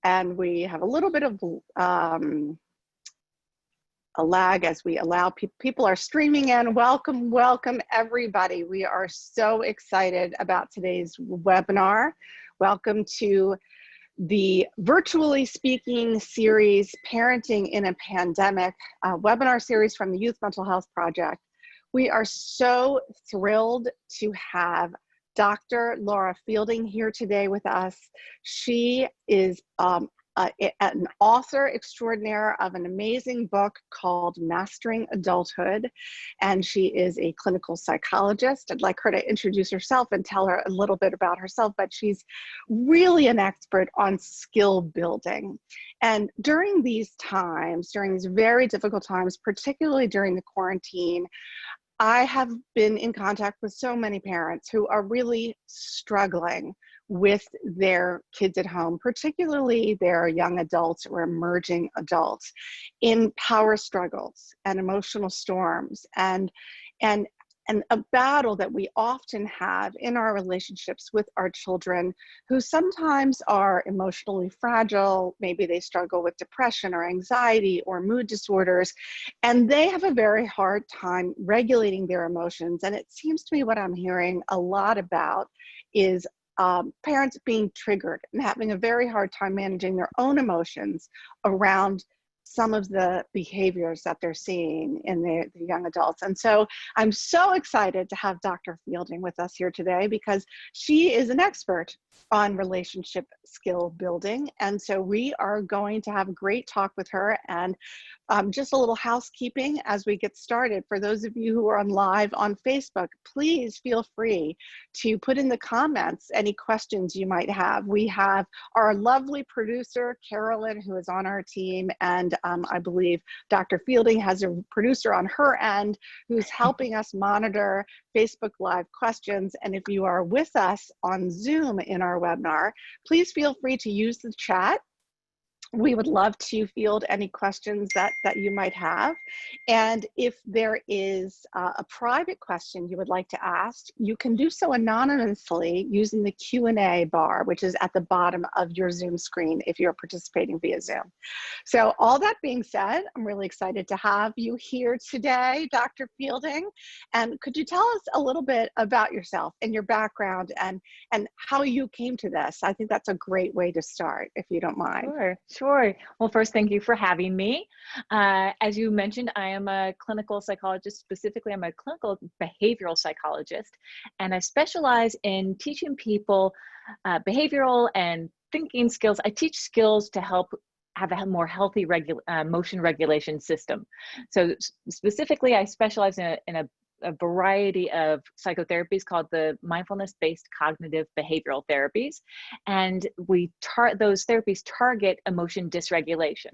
and we have a little bit of a lag as we allow people are streaming in. Welcome, welcome everybody. We are so excited about today's webinar. Welcome to the Virtually Speaking series, Parenting in a Pandemic, webinar series from the Youth Mental Health Project. We are so thrilled to have Dr. Laura Fielding here today with us. She is an author extraordinaire of an amazing book called Mastering Adulthood, and she is a clinical psychologist. I'd like her to introduce herself and tell her a little bit about herself, but she's really an expert on skill building. And during these times, during these very difficult times, particularly during the quarantine, I have been in contact with so many parents who are really struggling with their kids at home, particularly their young adults or emerging adults, in power struggles and emotional storms and a battle that we often have in our relationships with our children, who sometimes are emotionally fragile. Maybe they struggle with depression or anxiety or mood disorders, and they have a very hard time regulating their emotions. And it seems to me what I'm hearing a lot about is parents being triggered and having a very hard time managing their own emotions around some of the behaviors that they're seeing in the young adults. And so I'm so excited to have Dr. Fielding with us here today, because she is an expert on relationship skill building. And so we are going to have a great talk with her. And just a little housekeeping as we get started. For those of you who are on live on Facebook, please feel free to put in the comments any questions you might have. We have our lovely producer, Carolyn, who is on our team, and I believe Dr. Fielding has a producer on her end who's helping us monitor Facebook Live questions. And if you are with us on Zoom in our webinar, please feel free to use the chat. We would love to field any questions that you might have. And if there is a private question you would like to ask, you can do so anonymously using the Q&A bar, which is at the bottom of your Zoom screen if you're participating via Zoom. So all that being said, I'm really excited to have you here today, Dr. Fielding. And could you tell us a little bit about yourself and your background and how you came to this? I think that's a great way to start, if you don't mind. Sure. Well, first, thank you for having me. As you mentioned, I am a clinical psychologist. Specifically, I'm a clinical behavioral psychologist, and I specialize in teaching people behavioral and thinking skills. I teach skills to help have a more healthy motion regulation system. So specifically, I specialize in a variety of psychotherapies called the mindfulness-based cognitive behavioral therapies. And those therapies target emotion dysregulation.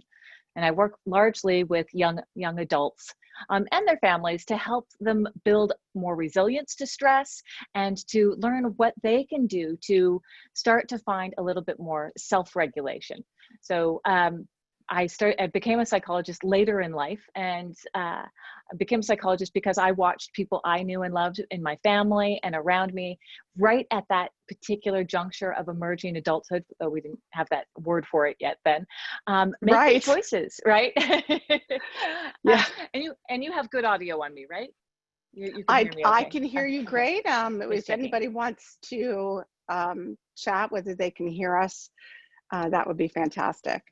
And I work largely with young adults and their families to help them build more resilience to stress and to learn what they can do to start to find a little bit more self-regulation. So I became a psychologist later in life, and I became a psychologist because I watched people I knew and loved in my family and around me right at that particular juncture of emerging adulthood, though we didn't have that word for it yet then, making choices, right? Yeah. And you have good audio on me, right? You can hear me okay. I can hear you great. If anybody wants to chat, whether they can hear us, that would be fantastic.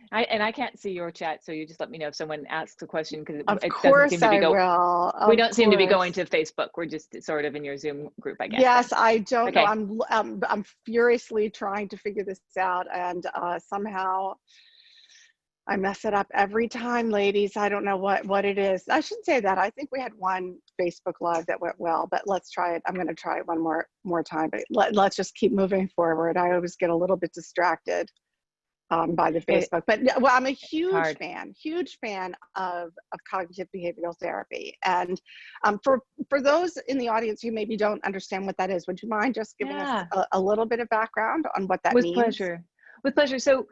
I can't see your chat, so you just let me know if someone asks a question, because it doesn't seem to be going. We don't seem to be going to Facebook. We're just sort of in your Zoom group, I guess. Yes, I don't know. I'm furiously trying to figure this out, and somehow I mess it up every time, ladies. I don't know what it is. I shouldn't say that. I think we had one Facebook Live that went well, but let's try it. I'm going to try it one more time, but let's just keep moving forward. I always get a little bit distracted by the Facebook, but well, I'm a huge fan of cognitive behavioral therapy. And for those in the audience who maybe don't understand what that is, would you mind just giving us a little bit of background on what that means? With pleasure. So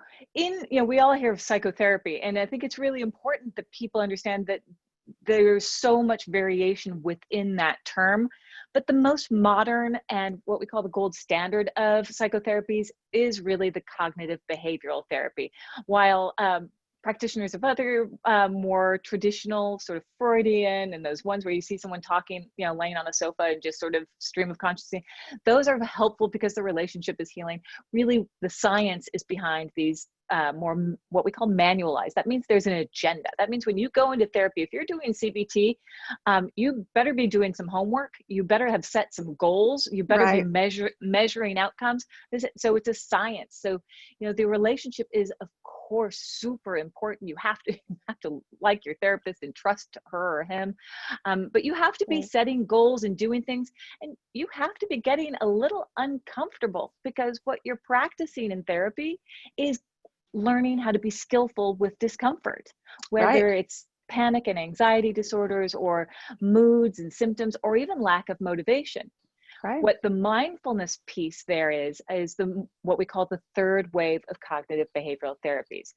we all hear of psychotherapy, and I think it's really important that people understand that there's so much variation within that term, But the most modern and what we call the gold standard of psychotherapies is really the cognitive behavioral therapy. While practitioners of other more traditional sort of Freudian and those ones where you see someone talking, you know, laying on a sofa and just sort of stream of consciousness, those are helpful because the relationship is healing. Really, the science is behind these more what we call manualized. That means there's an agenda. That means when you go into therapy, if you're doing CBT, you better be doing some homework. You better have set some goals. You better be measuring outcomes. So it's a science. So, you know, the relationship is, of course, super important. You have to like your therapist and trust her or him, but you have to be setting goals and doing things, and you have to be getting a little uncomfortable, because what you're practicing in therapy is learning how to be skillful with discomfort, whether it's panic and anxiety disorders or moods and symptoms, or even lack of motivation. What the mindfulness piece there is what we call the third wave of cognitive behavioral therapies.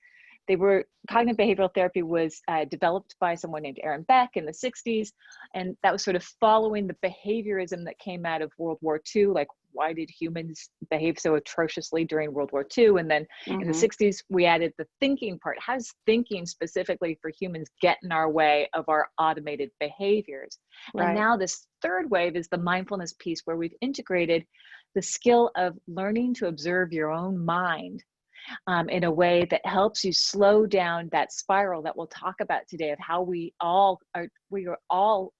Cognitive behavioral therapy was developed by someone named Aaron Beck in the 60s. And that was sort of following the behaviorism that came out of World War II. Like, why did humans behave so atrociously during World War II? And then in the 60s, we added the thinking part. How does thinking specifically for humans get in our way of our automated behaviors? And now this third wave is the mindfulness piece, where we've integrated the skill of learning to observe your own mind in a way that helps you slow down that spiral that we'll talk about today, of how we are all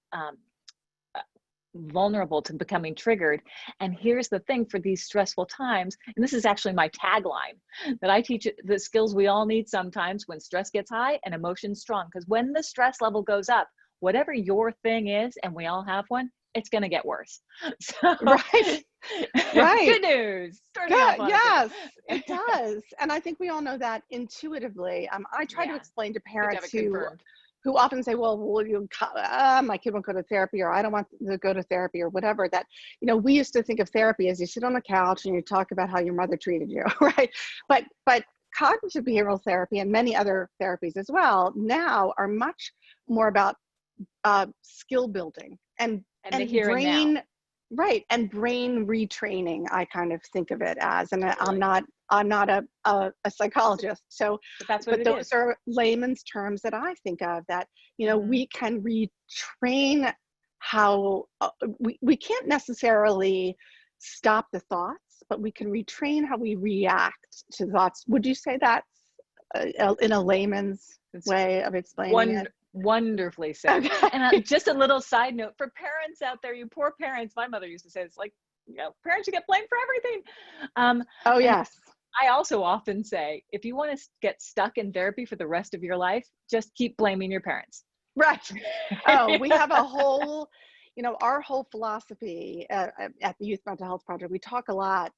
vulnerable to becoming triggered. And here's the thing, for these stressful times, and this is actually my tagline that I teach, the skills we all need sometimes when stress gets high and emotion's strong. Because when the stress level goes up, whatever your thing is, and we all have one, it's going to get worse. So, good news. Yes, it does. And I think we all know that intuitively. I try to explain to parents who often say, well, my kid won't go to therapy, or I don't want to go to therapy, or whatever, that, you know, we used to think of therapy as you sit on the couch and you talk about how your mother treated you, right? But cognitive behavioral therapy, and many other therapies as well, now are much more about skill building and brain, and brain retraining. I kind of think of it as, and I'm not a psychologist, but those are layman's terms that I think of, that, you know, we can retrain how we can't necessarily stop the thoughts, but we can retrain how we react to thoughts. Would you say that's in a layman's way of explaining it? Wonderfully said. And just a little side note for parents out there, you poor parents, my mother used to say, it's like, you know, parents should get blamed for everything. Yes. I also often say, if you want to get stuck in therapy for the rest of your life, just keep blaming your parents. Right. We have a whole, you know, our whole philosophy at the Youth Mental Health Project, we talk a lot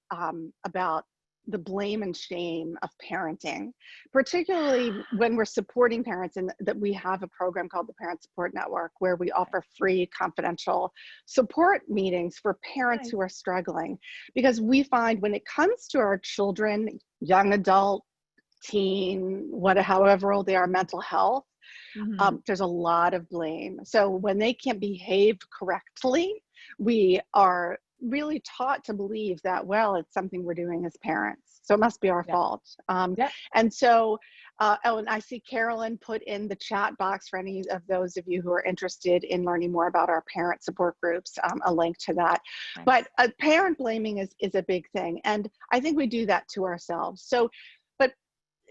about the blame and shame of parenting, particularly when we're supporting parents, and that we have a program called the Parent Support Network, where we offer free confidential support meetings for parents who are struggling. Because we find when it comes to our children, young adult, teen, however old they are, mental health, there's a lot of blame. So when they can't behave correctly, we are really taught to believe that, well, it's something we're doing as parents, so it must be our fault. And so, and I see Carolyn put in the chat box, for any of those of you who are interested in learning more about our parent support groups, a link to that. But parent blaming is a big thing, and I think we do that to ourselves. So, but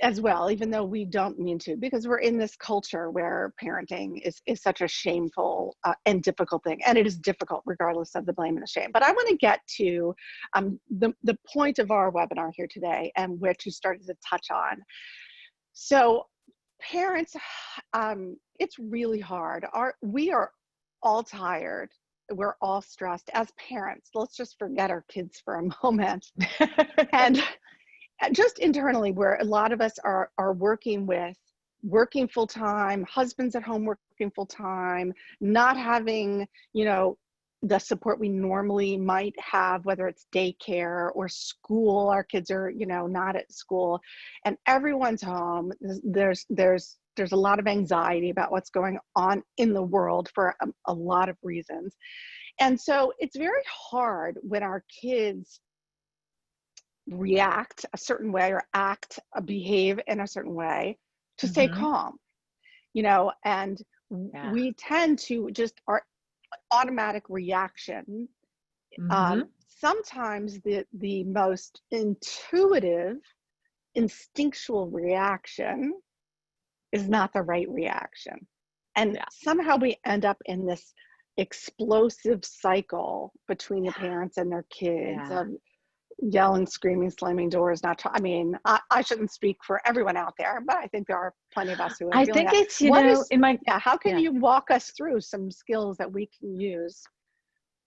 as well, even though we don't mean to, because we're in this culture where parenting is such a shameful and difficult thing. And it is difficult regardless of the blame and the shame. But I want to get to the point of our webinar here today, and which you started to touch on. So parents, it's really hard. We are all tired. We're all stressed as parents. Let's just forget our kids for a moment. And just internally, where a lot of us are working full-time, husbands at home working full-time, not having, you know, the support we normally might have, whether it's daycare or school. Our kids are, you know, not at school, and everyone's home. There's a lot of anxiety about what's going on in the world for a lot of reasons. And so it's very hard when our kids react a certain way or behave in a certain way to stay Mm-hmm. calm, you know, and Yeah. we tend to just our automatic reaction. Mm-hmm. Sometimes the most intuitive, instinctual reaction is not the right reaction. And Yeah. somehow we end up in this explosive cycle between the parents and their kids Yeah. of yelling, screaming, slamming doors, I mean, I shouldn't speak for everyone out there, but I think there are plenty of us who are I feeling think that. it's, What is, in my, yeah, how can yeah. you walk us through some skills that we can use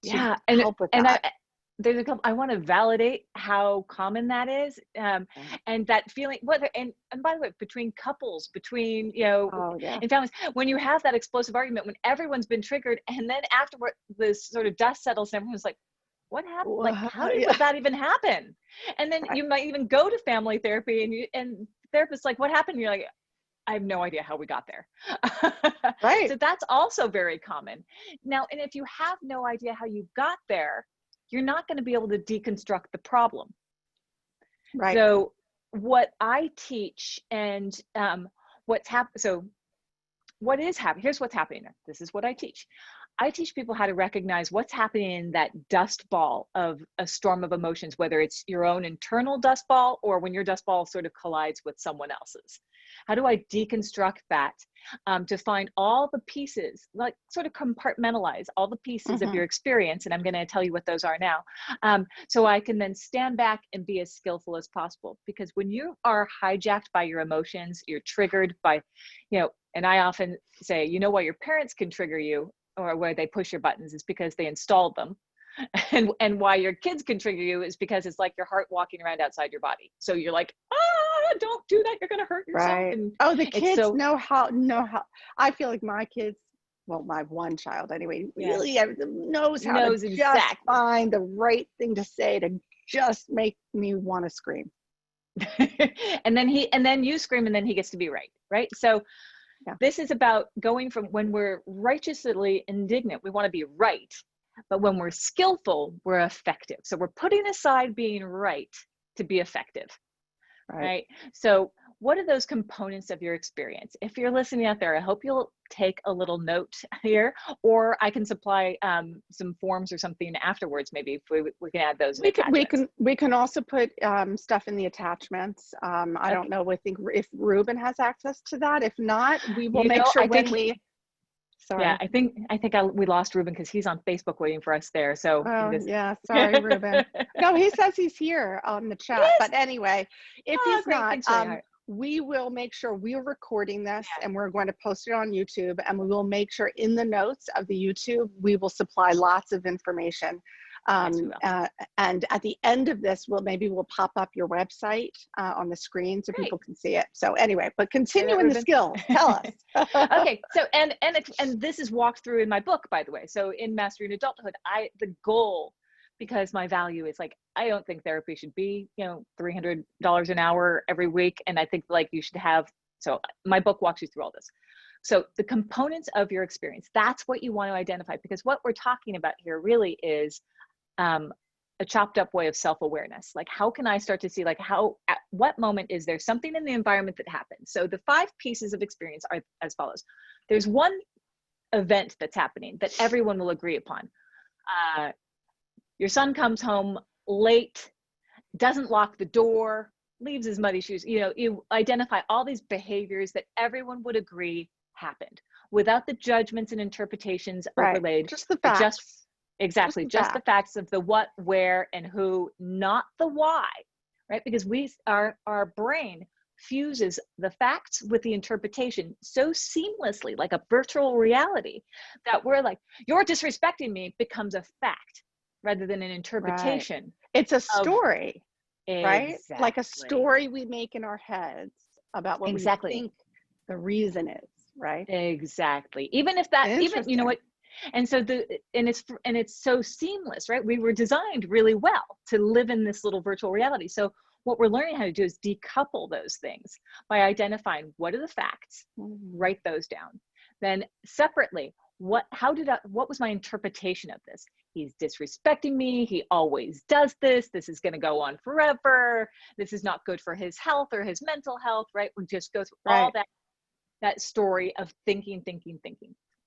to Yeah. help with And that? there's a couple, I want to validate how common that is. And that feeling, whether, and by the way, between couples, between, Oh, yeah. in families, when you have that explosive argument, when everyone's been triggered, and then afterward, this sort of dust settles and everyone's like, what happened? Like, how did Yeah. that even happen? And then Right. you might even go to family therapy and therapist's like, what happened? And you're like, I have no idea how we got there. Right. So that's also very common. Now, and if you have no idea how you got there, you're not going to be able to deconstruct the problem. Right. So what I teach and what's happened, so what is happening, here's what's happening. This is what I teach. I teach people how to recognize what's happening in that dust ball of a storm of emotions, whether it's your own internal dust ball or when your dust ball sort of collides with someone else's. How do I deconstruct that to find all the pieces, like sort of compartmentalize all the pieces of your experience? And I'm going to tell you what those are now. So I can then stand back and be as skillful as possible. Because when you are hijacked by your emotions, you're triggered by, and I often say, why your parents can trigger you or where they push your buttons is because they installed them. And why your kids can trigger you is because it's like your heart walking around outside your body. So you're like, don't do that. You're going to hurt yourself. Right. And Oh, the it's kids know how, I feel like my kids, well, my one child anyway, really knows how to just exactly. find the right thing to say to just make me want to scream. and then you scream and then he gets to be right. So this is about going from when we're righteously indignant, we want to be right. But when we're skillful, we're effective. So we're putting aside being right to be effective, right? So what are those components of your experience? If you're listening out there, I hope you'll take a little note here, or I can supply some forms or something afterwards. Maybe if we can add those. We can also put stuff in the attachments. I don't know. I think if Ruben has access to that. If not, we will make sure Sorry. Yeah, I think we lost Ruben because he's on Facebook waiting for us there. So yeah, sorry, Ruben. No, he says he's here on the chat. But anyway, if he's not, we will make sure we're recording this and we're going to post it on YouTube, and we will make sure in the notes of the YouTube, we will supply lots of information. And at the end of this, we'll pop up your website on the screen so people can see it. So anyway, but continuing the skill, tell us. Okay, so and this is walked through in my book, by the way. So in Mastering Adulthood, the goal, because my value is like, I don't think therapy should be $300 an hour every week, and I think like you should have. So my book walks you through all this. So the components of your experience, that's what you want to identify, because what we're talking about here really is a chopped up way of self-awareness. Like, how can I start to see, like, at what moment is there something in the environment that happens? So the 5 pieces of experience are as follows. There's one event that's happening that everyone will agree upon. Your son comes home late, doesn't lock the door, leaves his muddy shoes. You identify all these behaviors that everyone would agree happened without the judgments and interpretations overlaid. Just the facts. Exactly. Just the facts of the what, where, and who, not the why, right? Because our brain fuses the facts with the interpretation so seamlessly, like a virtual reality, that we're like, you're disrespecting me becomes a fact rather than an interpretation. It's a story, right? Exactly. Like a story we make in our heads about what we think the reason is, right? Exactly. Even if that, you know what? And so it's so seamless, right? We were designed really well to live in this little virtual reality. So what we're learning how to do is decouple those things by identifying what are the facts, write those down. Then separately, what was my interpretation of this? He's disrespecting me. He always does this. This is going to go on forever. This is not good for his health or his mental health, right? We just go through all that story of thinking.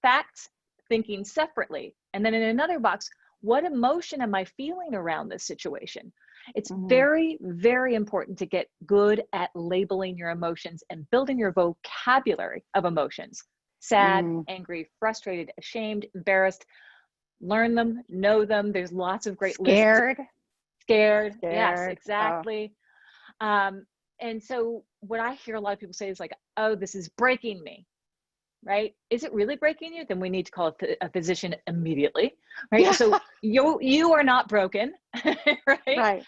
Facts, thinking separately. And then in another box, what emotion am I feeling around this situation? It's very, very important to get good at labeling your emotions and building your vocabulary of emotions. Sad, angry, frustrated, ashamed, embarrassed. Learn them, know them. There's lots of great lists. Scared. Yes, exactly. And so what I hear a lot of people say is like, oh, this is breaking me, right? Is it really breaking you? Then we need to call a physician immediately, right? Yeah. So you are not broken, right?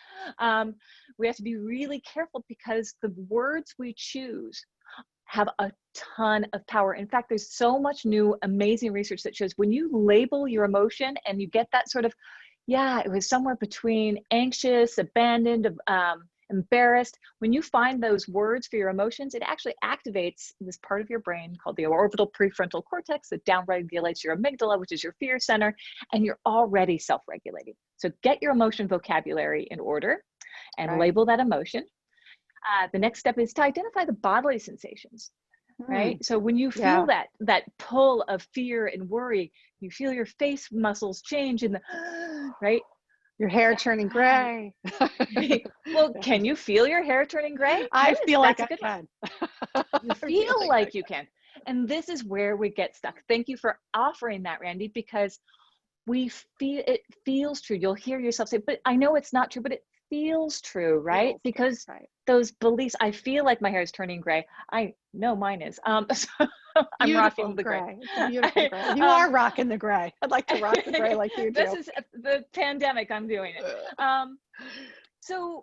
We have to be really careful because the words we choose have a ton of power. In fact, there's so much new amazing research that shows when you label your emotion and you get that sort of, it was somewhere between anxious, abandoned, embarrassed. When you find those words for your emotions, it actually activates this part of your brain called the orbital prefrontal cortex that downregulates your amygdala, which is your fear center, and you're already self-regulating. So get your emotion vocabulary in order and label that emotion. The next step is to identify the bodily sensations, right? So when you feel that pull of fear and worry, you feel your face muscles change and right? Your hair turning gray. Well, can you feel your hair turning gray? I feel like I can. You feel like you can. And this is where we get stuck. Thank you for offering that, Randy, because it feels true. You'll hear yourself say, but I know it's not true, but it feels true, right? Because those beliefs, I feel like my hair is turning gray. I know mine is. So I'm rocking the gray. It's a beautiful gray. You are rocking the gray. I'd like to rock the gray like you do. This is the pandemic. I'm doing it.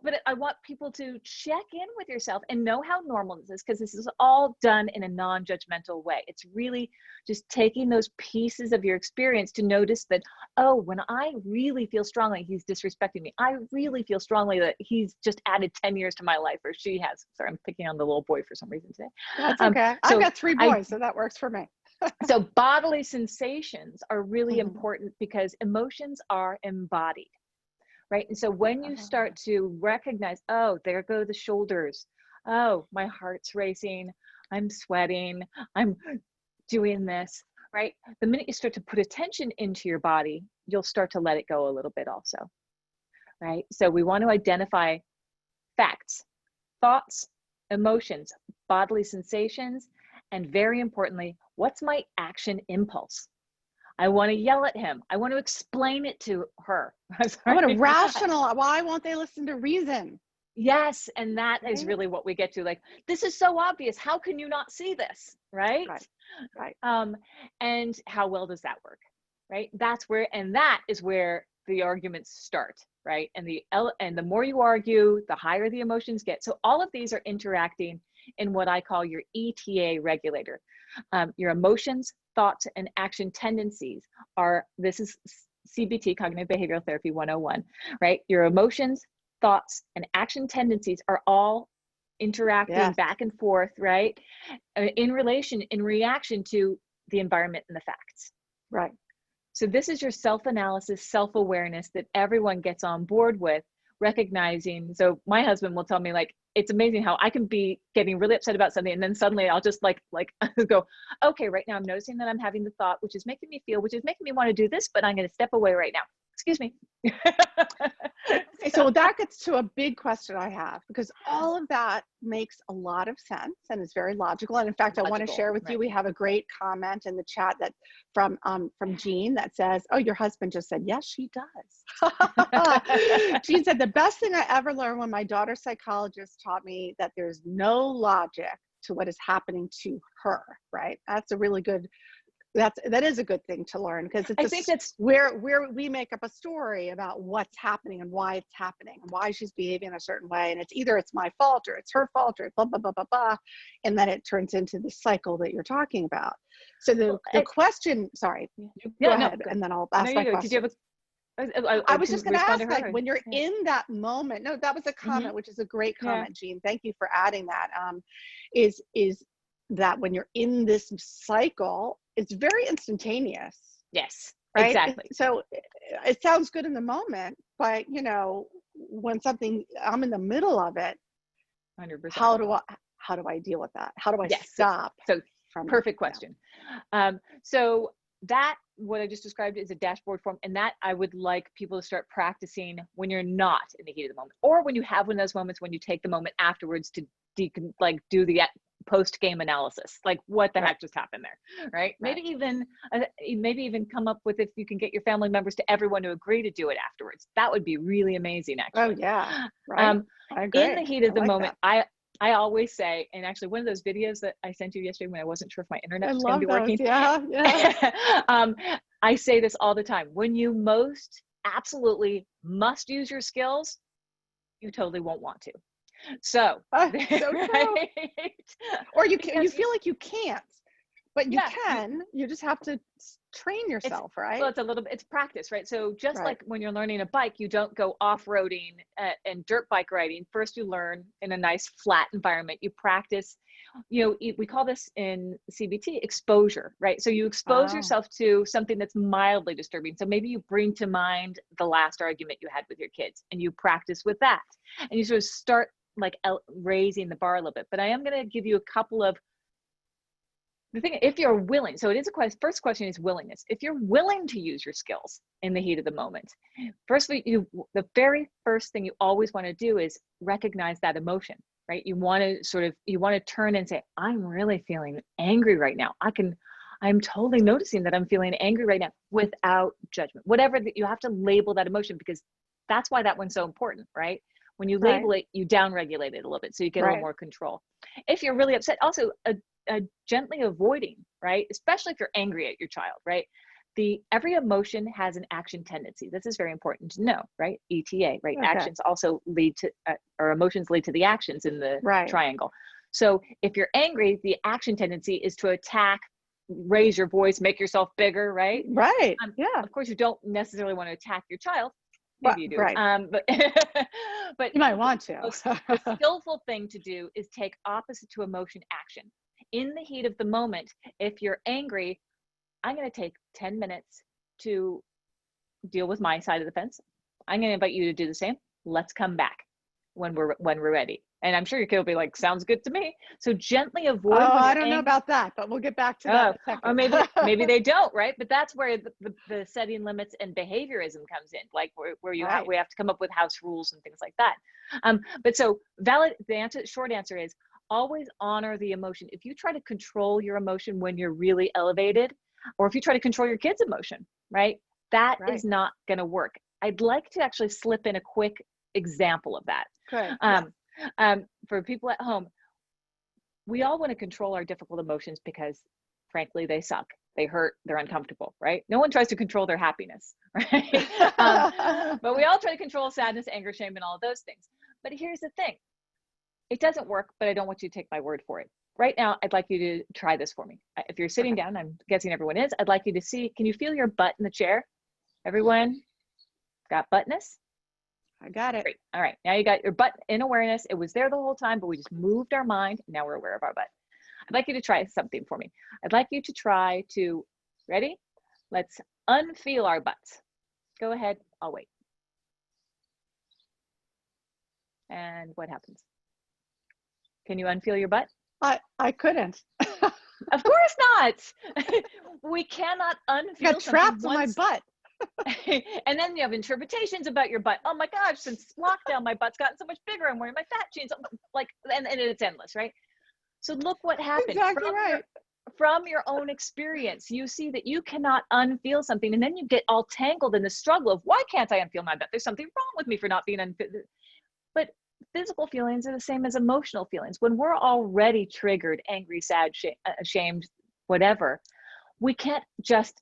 But I want people to check in with yourself and know how normal this is, because this is all done in a non-judgmental way. It's really just taking those pieces of your experience to notice that, oh, when I really feel strongly he's disrespecting me, I really feel strongly that he's just added 10 years to my life, or she has. Sorry, I'm picking on the little boy for some reason today. That's okay. I've got 3 boys, so that works for me. So bodily sensations are really important because emotions are embodied. Right. And so when you start to recognize, oh, there go the shoulders. Oh, my heart's racing. I'm sweating. I'm doing this. Right. The minute you start to put attention into your body, you'll start to let it go a little bit also. Right. So we want to identify facts, thoughts, emotions, bodily sensations, and very importantly, what's my action impulse? I want to yell at him. I want to explain it to her. I want to rationalize. Why won't they listen to reason? Yes. And that is really what we get to. Like, this is so obvious. How can you not see this? Right. And how well does that work? Right. That is where the arguments start. Right. And the more you argue, the higher the emotions get. So all of these are interacting in what I call your ETA regulator. Your emotions, thoughts, and action tendencies this is CBT, Cognitive Behavioral Therapy 101, right? Your emotions, thoughts, and action tendencies are all interacting back and forth, right? In reaction to the environment and the facts. Right. So this is your self-analysis, self-awareness that everyone gets on board with, recognizing. So my husband will tell me, like, it's amazing how I can be getting really upset about something, and then suddenly I'll just like go, okay, right now I'm noticing that I'm having the thought, which is making me want to do this, but I'm going to step away right now. Excuse me. Okay, so that gets to a big question I have, because all of that makes a lot of sense and is very logical. And in fact, I want to share with you, we have a great comment in the chat that from Jean that says, oh, your husband just said, yes, she does. Jean said, the best thing I ever learned when my daughter's psychologist taught me that there's no logic to what is happening to her, right? That's a really good, that is a good thing to learn, because I think that's where we make up a story about what's happening and why it's happening and why she's behaving a certain way, and it's my fault or it's her fault or blah blah blah blah blah, and then it turns into the cycle that you're talking about. So the question, sorry, go ahead, and then I'll ask my question. Did you have I was just going to ask, like, when you're in that moment. No, that was a comment, which is a great comment, Jean. Thank you for adding that. Is that when you're in this cycle, it's very instantaneous, Yes, right? exactly. So it sounds good in the moment, but you know, when I'm in the middle of it, 100%. how do I deal with that? How do I Yes. stop So from it? perfect question. So that, what I just described, is a dashboard form, and that I would like people to start practicing when you're not in the heat of the moment, or when you have one of those moments when you take the moment afterwards to do the post-game analysis, like what the Right. heck just happened there, right? Right. Maybe even come up with, if you can get your family members to everyone to agree to do it afterwards, that would be really amazing, Oh actually. yeah. Right. I In agree. the heat I of the like moment, that. I always say, and actually one of those videos that I sent you yesterday when I wasn't sure if my internet I was going to love be those. working, Yeah. Yeah. I say this all the time: when you most absolutely must use your skills, you totally won't want to. So, So true. right? Or you Because feel like you can't, but you yeah, can. You just have to train it's yourself, well, right? it's practice, right? So just Right. like when you're learning a bike, you don't go off-roading and dirt bike riding. First, you learn in a nice flat environment. You practice. We call this in CBT exposure, right? So you expose Oh. yourself to something that's mildly disturbing. So maybe you bring to mind the last argument you had with your kids, and you practice with that, and you sort of start like raising the bar a little bit. But I am going to give you a couple of the thing. If you're willing, so it is a question. First question is willingness. If you're willing to use your skills in the heat of the moment, the very first thing you always want to do is recognize that emotion, right? You want to turn and say, I'm really feeling angry right now. I'm totally noticing that I'm feeling angry right now, without judgment. Whatever that, you have to label that emotion, because that's why that one's so important, right? When you Right. label it, you downregulate it a little bit, so you get a little Right. more control. If you're really upset, also gently avoiding, right? Especially if you're angry at your child, right? Every emotion has an action tendency. This is very important to know, right? ETA, right? Okay. Actions also lead to, or emotions lead to the actions in the Right. triangle. So if you're angry, the action tendency is to attack, raise your voice, make yourself bigger, right? Right. Yeah. Of course, you don't necessarily want to attack your child. But Maybe you do. right. But but You might want the to. skillful thing to do is take opposite to emotion action. In the heat of the moment, if you're angry, I'm going to take 10 minutes to deal with my side of the fence. I'm going to invite you to do the same. Let's come back when we're ready. And I'm sure your kid will be like, sounds good to me. So gently avoid Oh, when I you're don't know angry. about that, but we'll get back to that Oh, in a or second. maybe they don't, right? But that's where the setting limits and behaviorism comes in, like where Right. we have to come up with house rules and things like that. But so short answer is always honor the emotion. If you try to control your emotion when you're really elevated, or if you try to control your kid's emotion, right? That Right. is not going to work. I'd like to actually slip in a quick example of that. Good. Yeah. For people at home, we all want to control our difficult emotions because, frankly, they suck, they hurt, they're uncomfortable, right? No one tries to control their happiness, right? But we all try to control sadness, anger, shame, and all of those things. But here's the thing: it doesn't work, but I don't want you to take my word for it. Right now, I'd like you to try this for me. If you're sitting Okay. down, I'm guessing everyone is. I'd like you to see, can you feel your butt in the chair? Everyone got buttness? I got it. Great. All right. Now you got your butt in awareness. It was there the whole time, but we just moved our mind. Now we're aware of our butt. I'd like you to try something for me. I'd like you to try to, ready? Let's unfeel our butts. Go ahead. I'll wait. And what happens? Can you unfeel your butt? I couldn't. Of course not. We cannot I unfeel got something trapped on my once. butt. And then you have interpretations about your butt. Oh my gosh, since lockdown, my butt's gotten so much bigger. I'm wearing my fat jeans. And it's endless, right? So look what happened Exactly right. from your own experience. You see that you cannot unfeel something, and then you get all tangled in the struggle of, why can't I unfeel my butt? There's something wrong with me for not being unfit. But physical feelings are the same as emotional feelings. When we're already triggered, angry, sad, ashamed, whatever, we can't just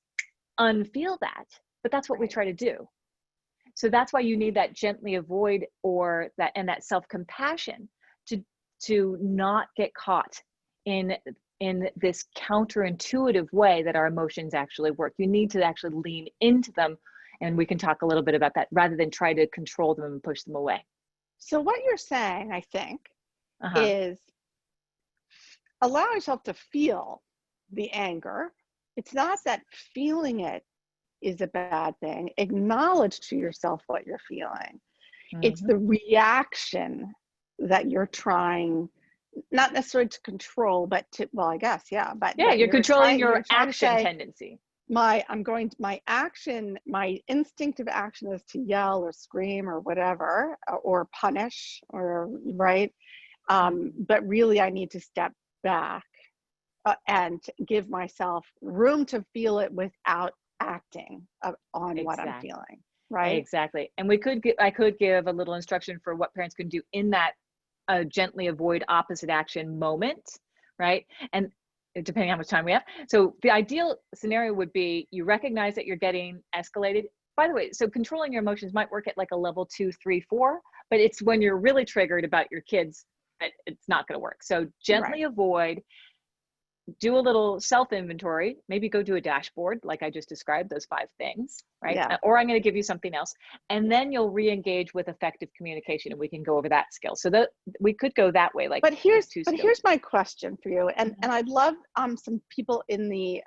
unfeel that. But that's what we try to do. So that's why you need that gently avoid, or that self-compassion to not get caught in this counterintuitive way that our emotions actually work. You need to actually lean into them, and we can talk a little bit about that, rather than try to control them and push them away. So what you're saying, I think, Uh-huh. is allow yourself to feel the anger, it's not that feeling it is a bad thing. Acknowledge to yourself what you're feeling. It's Mm-hmm. the reaction that you're trying, not necessarily to control, but to, well, I guess, yeah, Yeah, but you're controlling you're your trying to action say, tendency. my action, my instinctive action is to yell or scream or whatever, or punish or, right? Mm-hmm. But really I need to step back, and give myself room to feel it without acting on what I'm Exactly. feeling, right? Exactly. And I could give a little instruction for what parents can do in that gently avoid opposite action moment, right? And depending on how much time we have. So the ideal scenario would be you recognize that you're getting escalated. By the way, so controlling your emotions might work at like a level 2, 3, 4, but it's when you're really triggered about your kids that it's not going to work. So Right. gently avoid, do a little self inventory, maybe go do a dashboard like I just described, those 5 things, right? Yeah. Or I'm going to give you something else, and then you'll re-engage with effective communication, and we can go over that skill. So that we could go that way, like But those 2 skills. here's my question for you, and Mhm. I'd love some people in the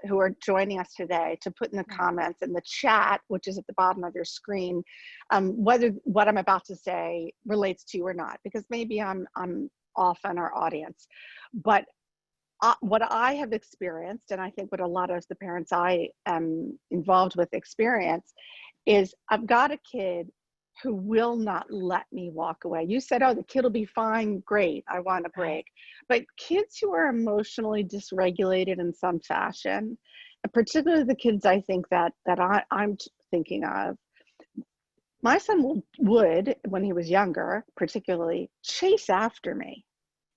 who are joining us today to put in the Yeah. comments in the chat, which is at the bottom of your screen, whether what I'm about to say relates to you or not, because maybe I'm off on our audience, but what I have experienced, and I think what a lot of the parents I am involved with experience, is I've got a kid who will not let me walk away. You said, oh, the kid will be fine. Great. I want a Right. break. But kids who are emotionally dysregulated in some fashion, particularly the kids I think I'm thinking of, my son would, when he was younger, particularly, chase after me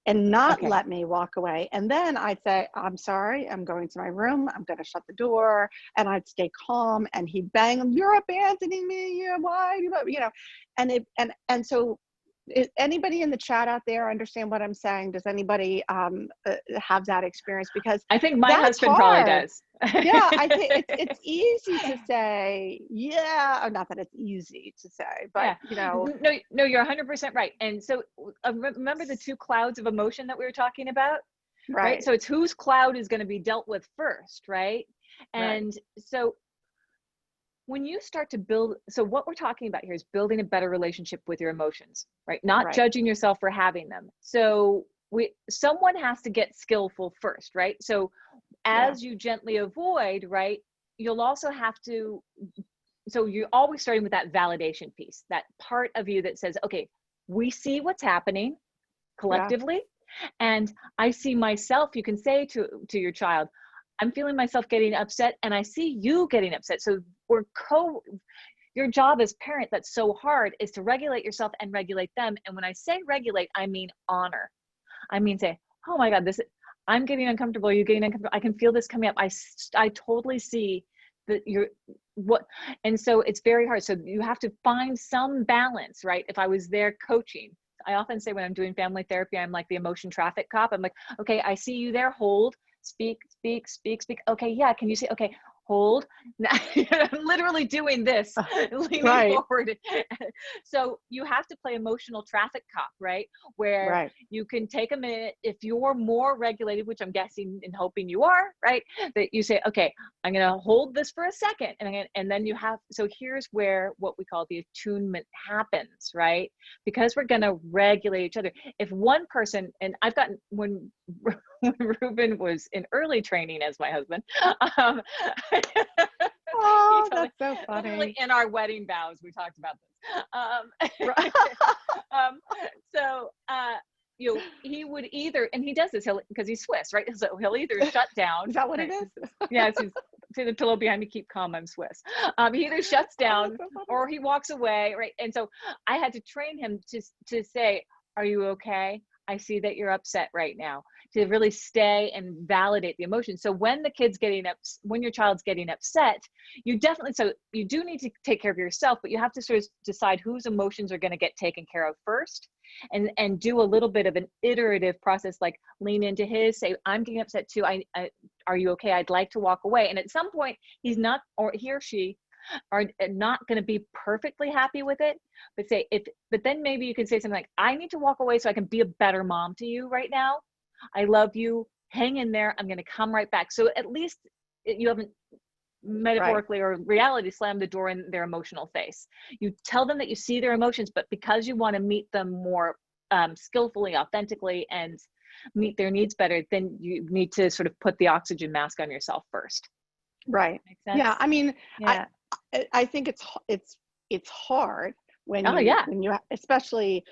and not Okay. let me walk away. And then I'd say, I'm sorry, I'm going to my room, I'm going to shut the door, and I'd stay calm. And he'd bang, you're abandoning me, yeah, why, and so anybody in the chat out there understand what I'm saying? Does anybody have that experience? Because I think my that's husband probably hard. does. Yeah, I think it's easy to say, yeah, or not that it's easy to say, but Yeah. No, you're 100% right. And so remember the 2 clouds of emotion that we were talking about, right? right, So it's whose cloud is going to be dealt with first, right? right, And so when you start to build, so what we're talking about here is building a better relationship with your emotions, right? Not right, judging yourself for having them. So someone has to get skillful first, right? So yeah, as you gently avoid, right, you'll also have to, so you're always starting with that validation piece, that part of you that says, okay, we see what's happening yeah, collectively, and I see myself. You can say to your child, I'm feeling myself getting upset, and I see you getting upset. So your job as parent, that's so hard, is to regulate yourself and regulate them. And when I say regulate, I mean honor. I mean say, oh my God, I'm getting uncomfortable, you're getting uncomfortable, I can feel this coming up, I totally see that you're what. And so it's very hard. So you have to find some balance, right? If I was there coaching, I often say when I'm doing family therapy, I'm like the emotion traffic cop. I'm like, okay, I see you there, hold, speak, speak, speak, speak. Okay, yeah, can you say, okay, hold. I'm literally doing this, leaning right, forward. So you have to play emotional traffic cop, right? Where right. you can take a minute. If you're more regulated, which I'm guessing and hoping you are, right? That you say, okay, I'm going to hold this for a second. And then you have, so here's where what we call the attunement happens, right? Because we're going to regulate each other. If one person, and I've gotten, when Ruben was in early training as my husband, um, he Oh, told me, that's so literally funny. in our wedding vows, we talked about this. Right. Um, so, he would either, and he does this, because he's Swiss, right? So he'll either shut down, Is that what it right? is? Yeah, it's see the pillow behind me, keep calm, I'm Swiss. He either shuts Oh, that's down so funny. or he walks away, right? And so I had to train him to say, are you okay? I see that you're upset right now, to really stay and validate the emotion. So when when your child's getting upset, so you do need to take care of yourself, but you have to sort of decide whose emotions are going to get taken care of first, and do a little bit of an iterative process, like lean into his, say, I'm getting upset too. Are you okay? I'd like to walk away. And at some point he's not, or he or she are not going to be perfectly happy with it, but then maybe you can say something like, I need to walk away so I can be a better mom to you right now. I love you. hang in there. I'm going to come right back. So at least you haven't metaphorically or reality slam the door in their emotional face. You tell them that you see their emotions, but because you want to meet them more skillfully, authentically, and meet their needs better, then you need to sort of put the oxygen mask on yourself first. Right. Make sense? Yeah. I mean, Yeah. I think it's hard when Oh, you yeah. especially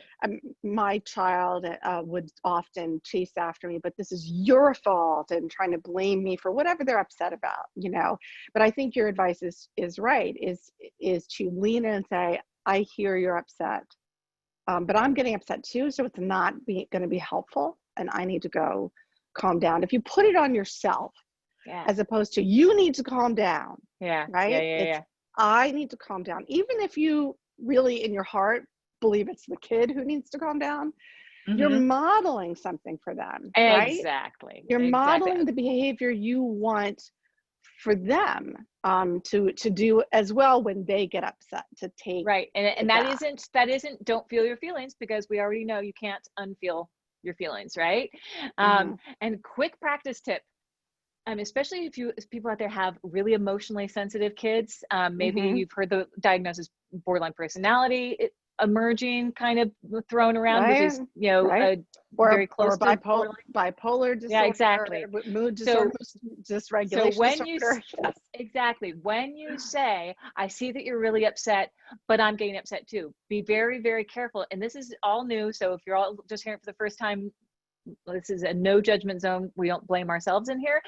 my child would often chase after me, but this is your fault, and trying to blame me for whatever they're upset about, you know. But I think your advice is right, is to lean in and say, I hear you're upset, but I'm getting upset too, so it's not going to be helpful, and I need to go calm down. If you put it on yourself, Yeah. as opposed to you need to calm down, Yeah. right? It's I need to calm down, even if you really in your heart believe it's the kid who needs to calm down. You're modeling something for them, right? Exactly. You're Exactly. modeling the behavior you want for them to do as well when they get upset, to take Right. And that isn't don't feel your feelings, because we already know you can't unfeel your feelings, right? And quick practice tip. Especially if people out there have really emotionally sensitive kids, maybe you've heard the diagnosis borderline personality emerging, kind of thrown around, which right, is, right, very close to bipolar borderline. bipolar Yeah, disorder, exactly. mood So, disorder, dysregulation when you, disorder. Yes. exactly, when you say, I see that you're really upset, but I'm getting upset too, be very, very careful. And this is all new. So if you're all just hearing it for the first time, this is a no judgment zone. We don't blame ourselves in here.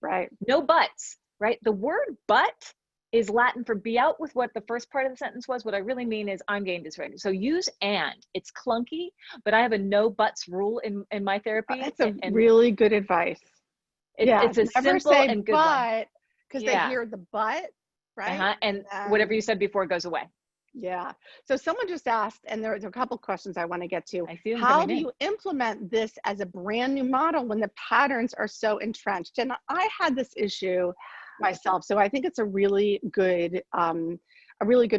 Right. No buts, right? The word but is Latin for be out with what the first part of the sentence was. What I really mean is I'm getting dysregulated. So use and. It's clunky, but I have a no buts rule in my therapy. That's a And really good advice. it's a Never simple say and good one. but, because they Yeah. hear the but, right? And whatever you said before goes away. Yeah. So someone just asked, and there's a couple questions I want to get to. I see them How coming do in. you implement this as a brand new model when the patterns are so entrenched? And I had this issue myself, so I think it's a really good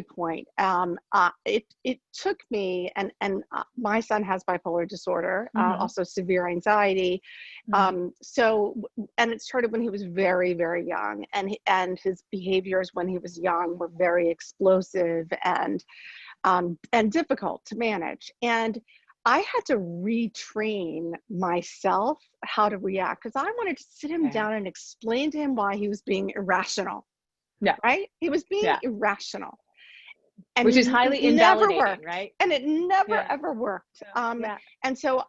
point. It took me, and my son has bipolar disorder, also severe anxiety. So, and it started when he was very, very young, and his behaviors when he was young were very explosive and difficult to manage. And I had to retrain myself how to react, because I wanted to sit him down and explain to him why he was being irrational. Yeah. Right? He was being irrational. And which is highly invalidating, worked, right? and it never ever worked. Yeah. And so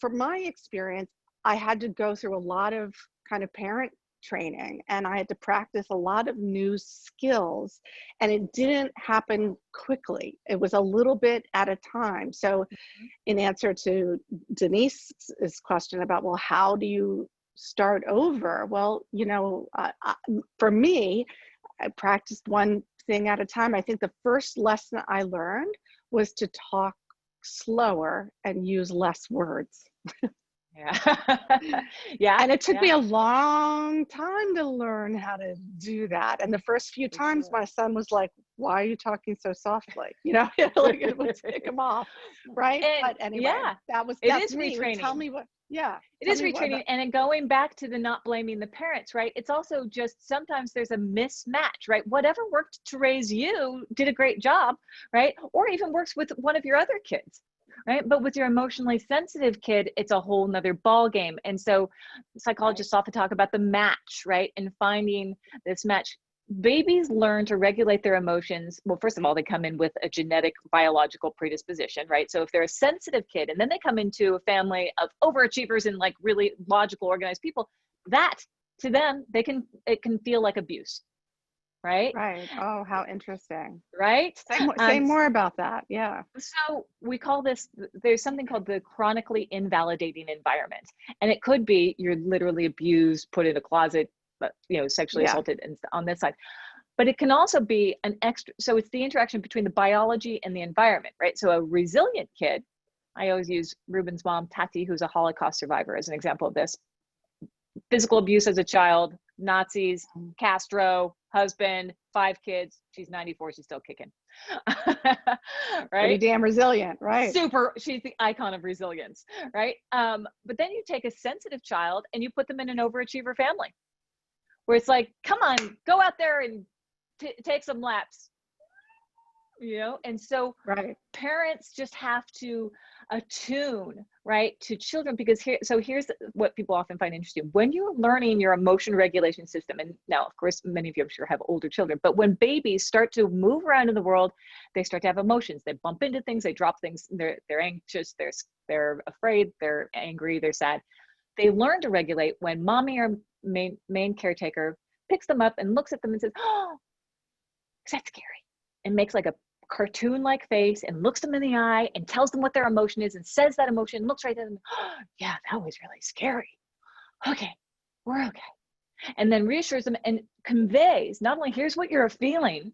from my experience, I had to go through a lot of kind of parent training, and I had to practice a lot of new skills, and it didn't happen quickly. It was a little bit at a time. So in answer to Denise's question about, well, how do you start over? Well, for me, I practiced one thing at a time. I think the first lesson I learned was to talk slower and use less words. Yeah. And it took me a long time to learn how to do that. And the first few times my son was like, why are you talking so softly? Like it would tick him off. Right. But anyway, that's me. Retraining. Tell me what, it is retraining. And then going back to the not blaming the parents, right? It's also just sometimes there's a mismatch, right? Whatever worked to raise you did a great job, right? Or even works with one of your other kids, right? But with your emotionally sensitive kid, it's a whole nother ball game. And so psychologists often talk about the match, right? And finding this match. Babies learn to regulate their emotions. Well, first of all, they come in with a genetic biological predisposition, right? So if they're a sensitive kid and then they come into a family of overachievers and like really logical, organized people, that to them, it can feel like abuse, right? Right. Oh, how interesting. Right? Say more about that. Yeah. So we call this, there's something called the chronically invalidating environment. And it could be you're literally abused, put in a closet, sexually assaulted and on this side. But it can also be an extra, so it's the interaction between the biology and the environment, right? So a resilient kid, I always use Ruben's mom, Tati, who's a Holocaust survivor, as an example of this. Physical abuse as a child, Nazis, Castro, husband, 5 kids. She's 94, she's still kicking. Pretty right? damn resilient, right? She's the icon of resilience, right? But then you take a sensitive child and you put them in an overachiever family where it's like, come on, go out there and take some laps, and so Right. parents just have to attune, right, to children, because here's what people often find interesting. When you're learning your emotion regulation system, and now of course many of you I'm sure have older children, but when babies start to move around in the world, they start to have emotions. They bump into things, they drop things, they're anxious, they're afraid, they're angry, they're sad. They learn to regulate when mommy or main caretaker picks them up and looks at them and says, oh, is that scary? And makes like a cartoon-like face and looks them in the eye and tells them what their emotion is and says that emotion, looks right at them. Oh, yeah, that was really scary. Okay, we're okay. And then reassures them and conveys not only here's what you're feeling,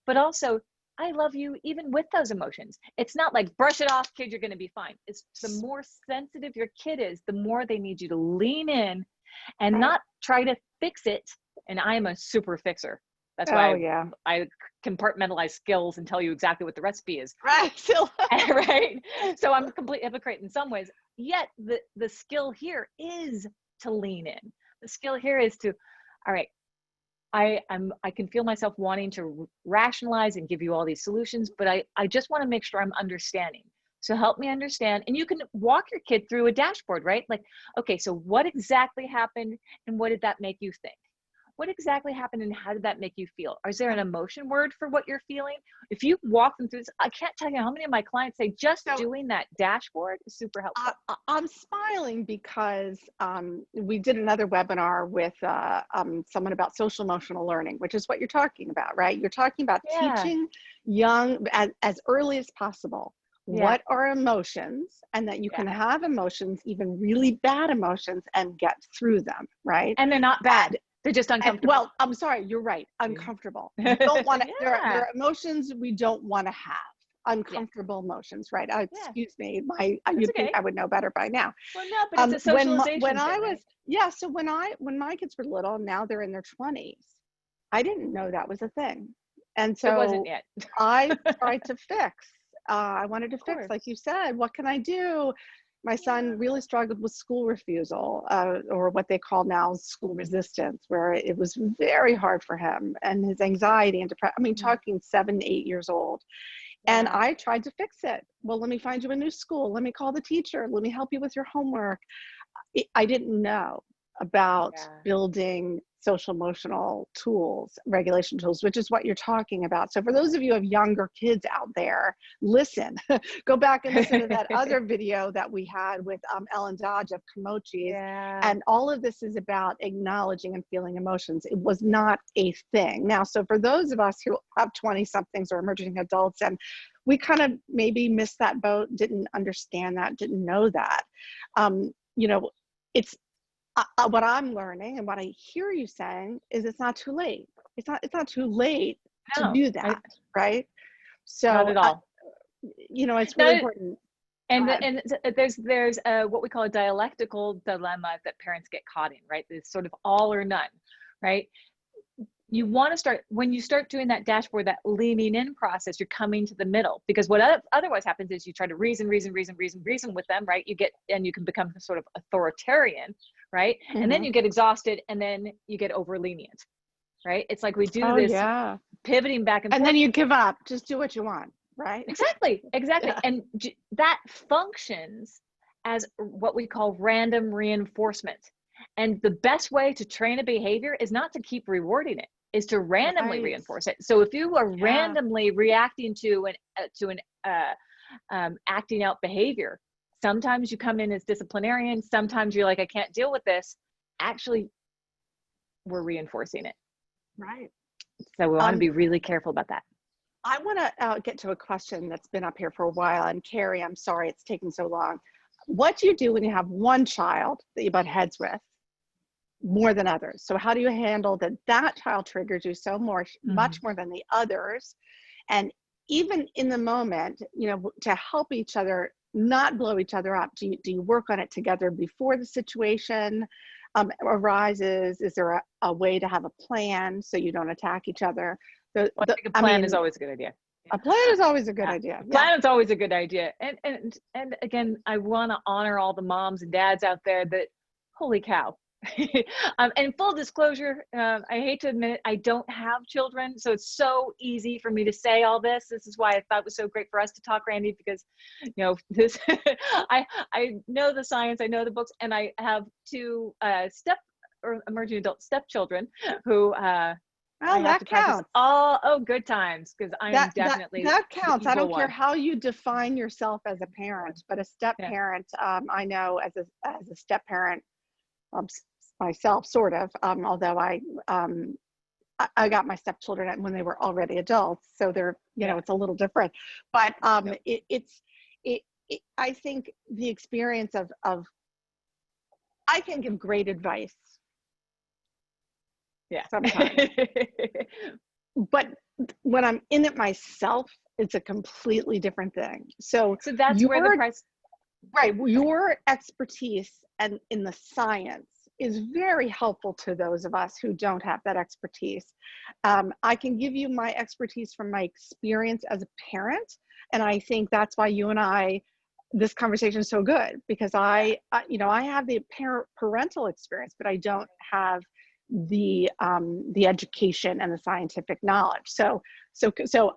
but also I love you even with those emotions. It's not like brush it off, kid, you're going to be fine. It's the more sensitive your kid is, the more they need you to lean in and not try to fix it. And I am a super fixer. That's why I compartmentalize skills and tell you exactly what the recipe is. Right. Right. So I'm a complete hypocrite in some ways. Yet the skill here is to lean in. The skill here is to, all right, I can feel myself wanting to rationalize and give you all these solutions, but I just want to make sure I'm understanding. So help me understand. And you can walk your kid through a dashboard, right? Like, okay, so what exactly happened and what did that make you think? What exactly happened and how did that make you feel? Is there an emotion word for what you're feeling? If you walk them through this, I can't tell you how many of my clients say just doing that dashboard is super helpful. I'm smiling because we did another webinar with someone about social emotional learning, which is what you're talking about, right? You're talking about teaching young as early as possible. What are emotions, and that you can have emotions, even really bad emotions, and get through them, right? And they're not bad. They're just uncomfortable. Well, I'm sorry, you're right. Uncomfortable. You don't want to, there are emotions we don't want to have. Uncomfortable emotions, right? Excuse me, you'd think I would know better by now. Well, no, but it's a socialization when I thing, was, right? so when my kids were little, now they're in their 20s, I didn't know that was a thing. And so it wasn't yet. I tried to fix. I wanted to fix, like you said, what can I do? My son really struggled with school refusal, or what they call now school resistance, where it was very hard for him, and his anxiety and depression. I mean, talking 7, 8 years old. And I tried to fix it. Well, let me find you a new school. Let me call the teacher. Let me help you with your homework. I didn't know about building social emotional tools, regulation tools, which is what you're talking about. So for those of you who have younger kids out there, listen, go back and listen to that other video that we had with Ellen Dodge of Komochis. And all of this is about acknowledging and feeling emotions. It was not a thing. Now, so for those of us who have 20 somethings or emerging adults, and we kind of maybe missed that boat, didn't understand that, didn't know that, it's, what I'm learning and what I hear you saying is it's not too late. It's not too late to do that, right? So not at all. It's really important. And there's what we call a dialectical dilemma that parents get caught in, right? It's sort of all or none, right? You want to start, when you start doing that dashboard, that leaning in process, you're coming to the middle, because what otherwise happens is you try to reason with them, right? You can become sort of authoritarian, right? And then you get exhausted, and then you get over lenient, right? It's like we do this pivoting back and forth. And then you give up, just do what you want, right? Exactly. And that functions as what we call random reinforcement. And the best way to train a behavior is not to keep rewarding it, is to randomly reinforce it. So if you are randomly reacting to an acting out behavior, sometimes you come in as disciplinarian, sometimes you're like, I can't deal with this. Actually, we're reinforcing it. Right. So we want to be really careful about that. I want to get to a question that's been up here for a while. And Carrie, I'm sorry it's taken so long. What do you do when you have one child that you butt heads with more than others? So how do you handle that child triggers you so much more than the others? And even in the moment, to help each other, not blow each other up, do you work on it together before the situation arises? Is there a way to have a plan so you don't attack each other? Well, I think a I plan is mean, always a good idea. a plan is always a good idea. A Yeah. plan is always a good idea. And again, I want to honor all the moms and dads out there that, holy cow. And full disclosure, I hate to admit it, I don't have children, so it's so easy for me to say all this. This is why I thought it was so great for us to talk, Randy, because this I know the science, I know the books, and I have two emerging adult stepchildren who I Well, have that to practice counts. good times, because I am That definitely that the counts. I evil don't care one. how you define yourself as a parent, but a step Yeah. parent, I know as a step parent, myself, sort of. Although I got my stepchildren when they were already adults, so they're Yeah. it's a little different. But Yep. I think the experience of I can give great advice Yeah. sometimes, but when I'm in it myself, it's a completely different thing. So So that's where the your price. right, your expertise and in the science is very helpful to those of us who don't have that expertise. I can give you my expertise from my experience as a parent, and I think that's why you and I, this conversation is so good, because I have the parental experience, but I don't have the education and the scientific knowledge. So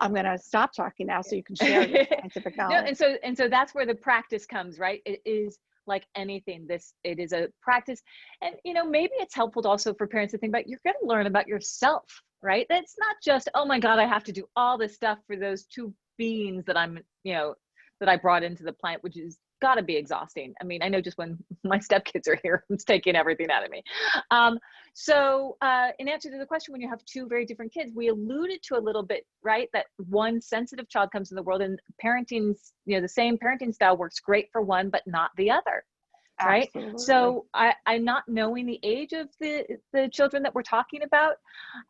I'm going to stop talking now so you can share your scientific No, knowledge. and so that's where the practice comes, right? It is like anything. It is a practice, and maybe it's helpful also for parents to think about, you're going to learn about yourself, right? That's not just, oh my God, I have to do all this stuff for those two beings that that I brought into the planet, which is got to be exhausting. I mean, I know just when my stepkids are here, it's taking everything out of me. So in answer to the question, when you have two very different kids, we alluded to a little bit, right, that one sensitive child comes in the world, and parenting, the same parenting style works great for one, but not the other. Right. Absolutely. So I'm not knowing the age of the children that we're talking about.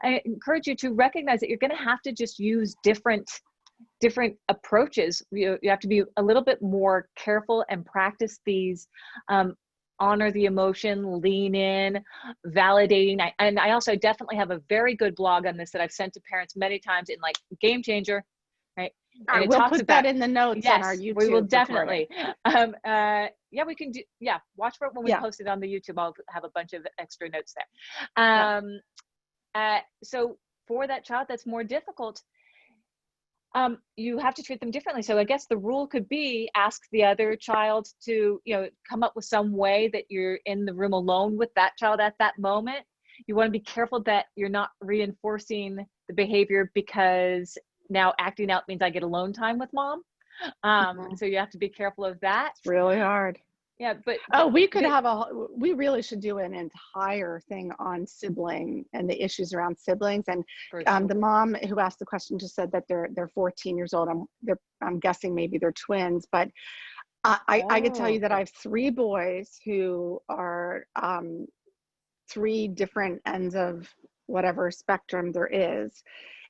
I encourage you to recognize that you're going to have to just use different approaches. You have to be a little bit more careful and practice these, honor the emotion, lean in, validating. I also definitely have a very good blog on this that I've sent to parents many times, in like Game Changer, right? All And right, it we'll talks put about, that in the notes on our yes, YouTube we will recording. definitely. Yeah, we can do, yeah, watch for it when we post it on the YouTube. I'll have a bunch of extra notes there. So for that child that's more difficult, you have to treat them differently. So I guess the rule could be, ask the other child to, come up with some way that you're in the room alone with that child at that moment. You want to be careful that you're not reinforcing the behavior, because now acting out means I get alone time with mom. So you have to be careful of that. It's really hard. Yeah, but we could we really should do an entire thing on sibling and the issues around siblings. And the mom who asked the question just said that they're 14 years old. I'm guessing maybe they're twins, but I could tell you that I have three boys who are three different ends of whatever spectrum there is,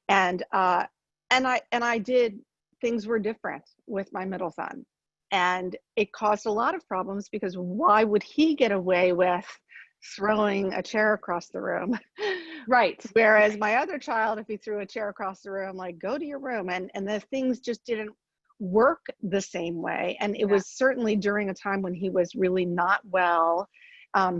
and I did, things were different with my middle son. And it caused a lot of problems, because why would he get away with throwing a chair across the room? Right. Whereas my other child, if he threw a chair across the room, like, go to your room. And the things just didn't work the same way. And it was certainly during a time when he was really not well.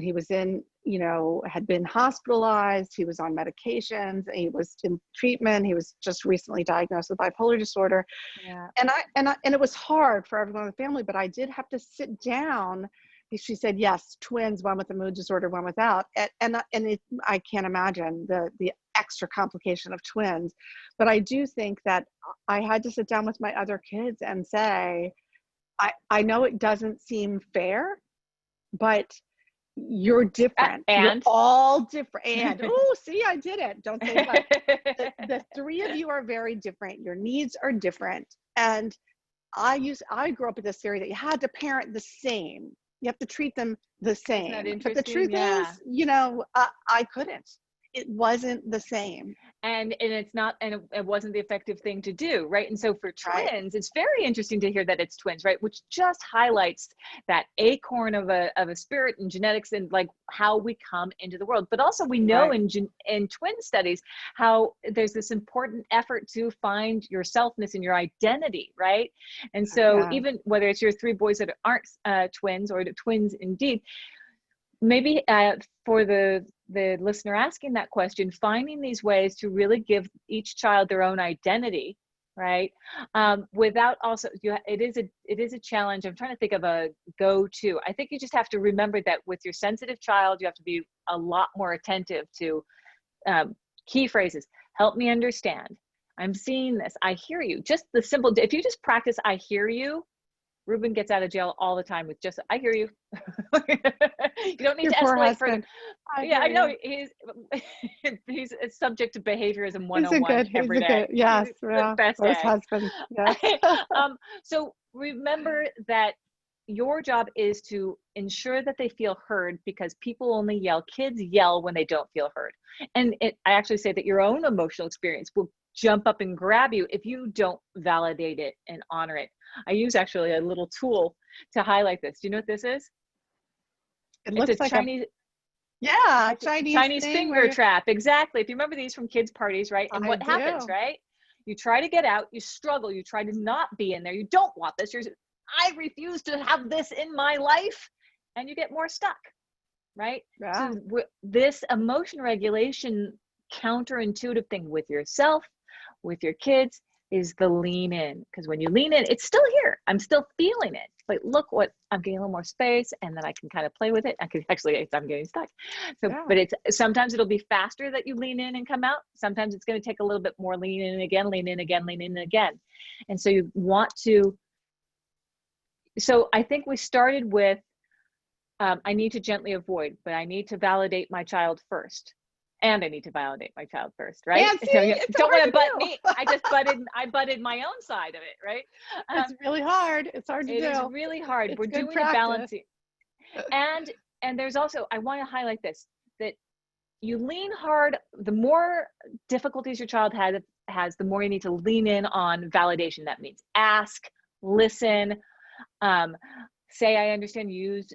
He was had been hospitalized. He was on medications. He was in treatment. He was just recently diagnosed with bipolar disorder. Yeah. And it was hard for everyone in the family, but I did have to sit down. She said, yes, twins, one with a mood disorder, one without. I can't imagine the extra complication of twins. But I do think that I had to sit down with my other kids and say, I know it doesn't seem fair, but you're different. You're all different. And see, I did it. Don't say but. The three of you are very different. Your needs are different. And I grew up with this theory that you had to parent the same. You have to treat them the same. Isn't that But the interesting? truth is, I couldn't. it wasn't the same. And it's not, and it wasn't the effective thing to do, right? And so for Right. twins, it's very interesting to hear that it's twins, right? Which just highlights that acorn of a spirit and genetics and like how we come into the world. But also we know Right. in twin studies how there's this important effort to find your selfness and your identity, right? And so Yeah. even whether it's your three boys that aren't twins or the twins indeed, maybe for the listener asking that question, finding these ways to really give each child their own identity, right? Without also, it is a challenge. I'm trying to think of a go-to. I think you just have to remember that with your sensitive child, you have to be a lot more attentive to key phrases. Help me understand. I'm seeing this. I hear you. Just the simple, if you just practice, I hear you, Ruben gets out of jail all the time with just, I hear you. You don't need Your to poor escalate further. husband. Yeah, I hear know you. he's subject to behaviorism He's a 101 good, he's every a day. good, yes, He's the yeah. best Most egg. husbands, yes. So remember that your job is to ensure that they feel heard, because people only yell, kids yell when they don't feel heard. And I actually say that your own emotional experience will jump up and grab you if you don't validate it and honor it. I use actually a little tool to highlight this. Do you know what this is? It It's a looks like a, Chinese yeah, Chinese thing where finger you, trap. Exactly. If you remember these from kids' parties, right? And I what happens, do. right? You try to get out, you struggle, you try to not be in there. You don't want this. I refuse to have this in my life. And you get more stuck, right? Yeah. So this emotion regulation counterintuitive thing with yourself, with your kids, is the lean in. Because when you lean in, it's still here. I'm still feeling it. But look what, I'm getting a little more space, and then I can kind of play with it. I can actually, I'm getting stuck. So, Yeah. but sometimes it'll be faster that you lean in and come out. Sometimes it's going to take a little bit more lean in again, lean in again, lean in again. And so you want to, so I think we started with, I need to gently avoid, but I need to validate my child first. And I need to validate my child first, right? And see, So you it's don't hard want to to butt do. me. I butted my own side of it, right? It's really hard. It's hard to It is do. really hard. It's We're good doing a practice. balancing. And there's also, I want to highlight this, that you lean hard, the more difficulties your child has, the more you need to lean in on validation. That means ask, listen, say I understand, use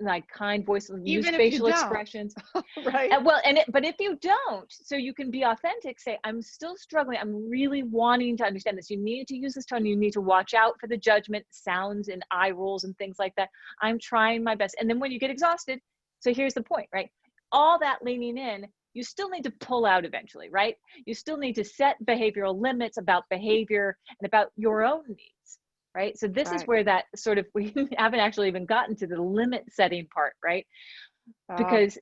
like kind voice, use Even if you facial don't, expressions. right? But if you don't, so you can be authentic, say, I'm still struggling. I'm really wanting to understand this. You need to use this tone. You need to watch out for the judgment, sounds and eye rolls and things like that. I'm trying my best. And then when you get exhausted, so here's the point, right? All that leaning in, you still need to pull out eventually, right? You still need to set behavioral limits about behavior and about your own needs. Right. So this is Right. where that sort of, we haven't actually even gotten to the limit setting part, right? Because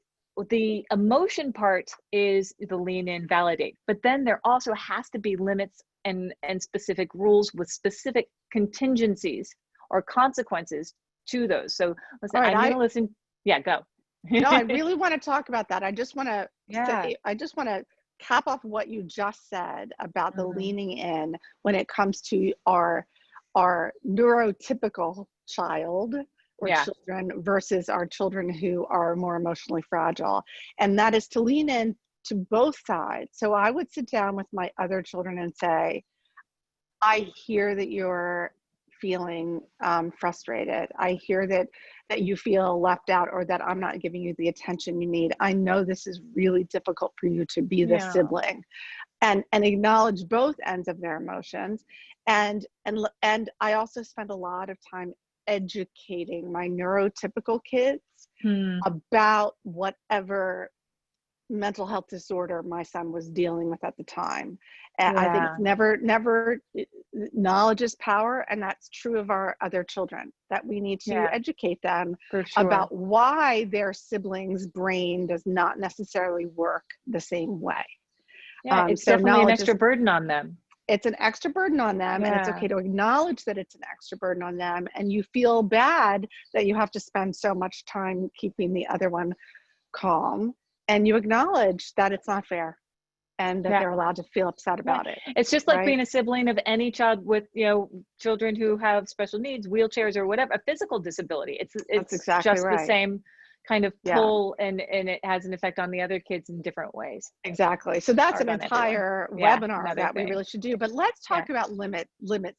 the emotion part is the lean in, validate, but then there also has to be limits and specific rules with specific contingencies or consequences to those. So listen, All right. I'm going to listen. Yeah, go. No, I really want to talk about that. I just want to Yeah. say, I just want to cap off what you just said about the Mhm. leaning in when it comes to our neurotypical child or Yeah. children versus our children who are more emotionally fragile. And that is to lean in to both sides. So I would sit down with my other children and say, I hear that you're feeling frustrated. I hear that you feel left out, or that I'm not giving you the attention you need. I know this is really difficult for you to be the Yeah. sibling, and acknowledge both ends of their emotions. And I also spend a lot of time educating my neurotypical kids Hmm. about whatever mental health disorder my son was dealing with at the time. And I think Yeah. it's never knowledge is power, and that's true of our other children, that we need to Yeah, educate them for sure. about why their siblings' brain does not necessarily work the same way. Yeah, it's So definitely an knowledge is, extra burden on them. it's an extra burden on them, and it's Yeah. okay to acknowledge that it's an extra burden on them, and you feel bad that you have to spend so much time keeping the other one calm, and you acknowledge that it's not fair and that Yeah. they're allowed to feel upset Yeah. about it, It's just like right? being a sibling of any child with, children who have special needs, wheelchairs or whatever, a physical disability. That's It's exactly just the right. same kind of Yeah, pull, and it has an effect on the other kids in different ways. exactly. So that's Hard an on everyone. entire Yeah, webinar another that we thing. really should do. But let's Yeah, talk about limit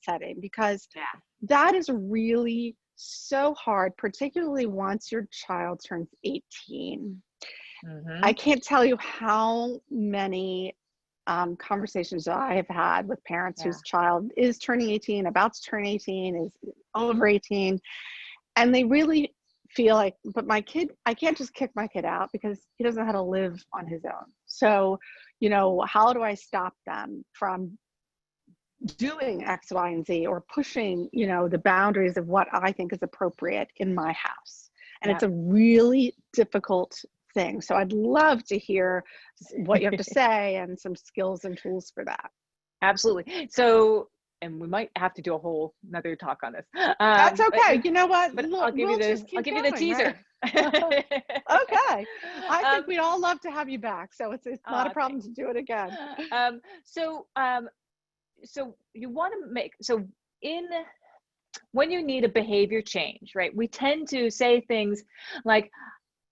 setting, because yeah. that is really so hard, particularly once your child turns 18. I Mm-hmm. can't tell you how many conversations that I have had with parents Yeah. whose child is turning 18, about to turn 18, is over 18, and they really feel like, but my kid, I can't just kick my kid out because he doesn't know how to live on his own. So, how do I stop them from doing X, Y, and Z, or pushing, the boundaries of what I think is appropriate in my house? And Yeah. it's a really difficult thing. So I'd love to hear what you have to say and some skills and tools for that. Absolutely. So, and we might have to do a whole another talk on this. That's But okay. You know what? but We'll just I'll keep give you the going, right? teaser. Okay. I think um, we'd all love to have you back. So it's not a problem Thanks. to do it again. Um, so um, so you want to make, so in when you need a behavior change, right? We tend to say things like,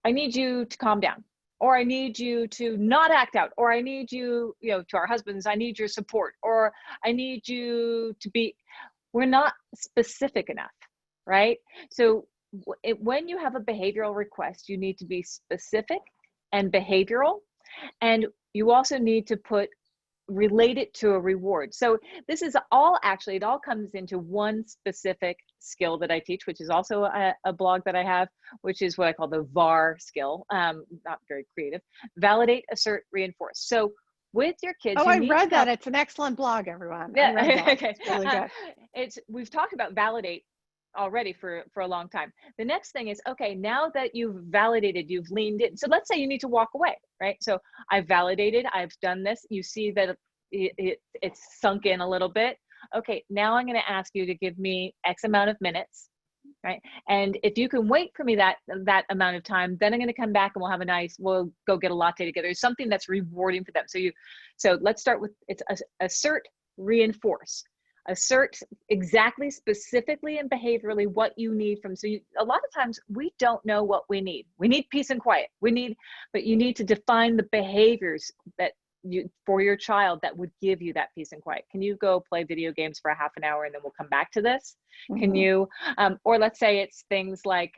I need you to calm down, or I need you to not act out, or I need you, to our husbands, I need your support, or I need you to be, we're not specific enough, right? So when you have a behavioral request, you need to be specific and behavioral, and you also need to relate it to a reward. So this is all, actually, it all comes into one specific skill that I teach, which is also a blog that I have, which is what I call the VAR skill. Not very creative. Validate, assert, reinforce. So with your kids, Oh, you I need to read that. come. It's an excellent blog, everyone. I Yeah. read that. Okay. It's really good. We've talked about validate already for a long time. The next thing is, okay, now that you've validated, you've leaned in. So let's say you need to walk away, right? So I've validated, I've done this. You see that it's sunk in a little bit. Okay, now I'm going to ask you to give me X amount of minutes, right? And if you can wait for me that amount of time, then I'm going to come back and we'll go get a latte together. Something that's rewarding for them. So let's start with, it's assert, reinforce. Assert exactly, specifically, and behaviorally what you need from. A lot of times we don't know what we need. We need peace and quiet. But you need to define the behaviors that for your child that would give you that peace and quiet. Can you go play video games for a half an hour and then we'll come back to this? Can you, or let's say it's things like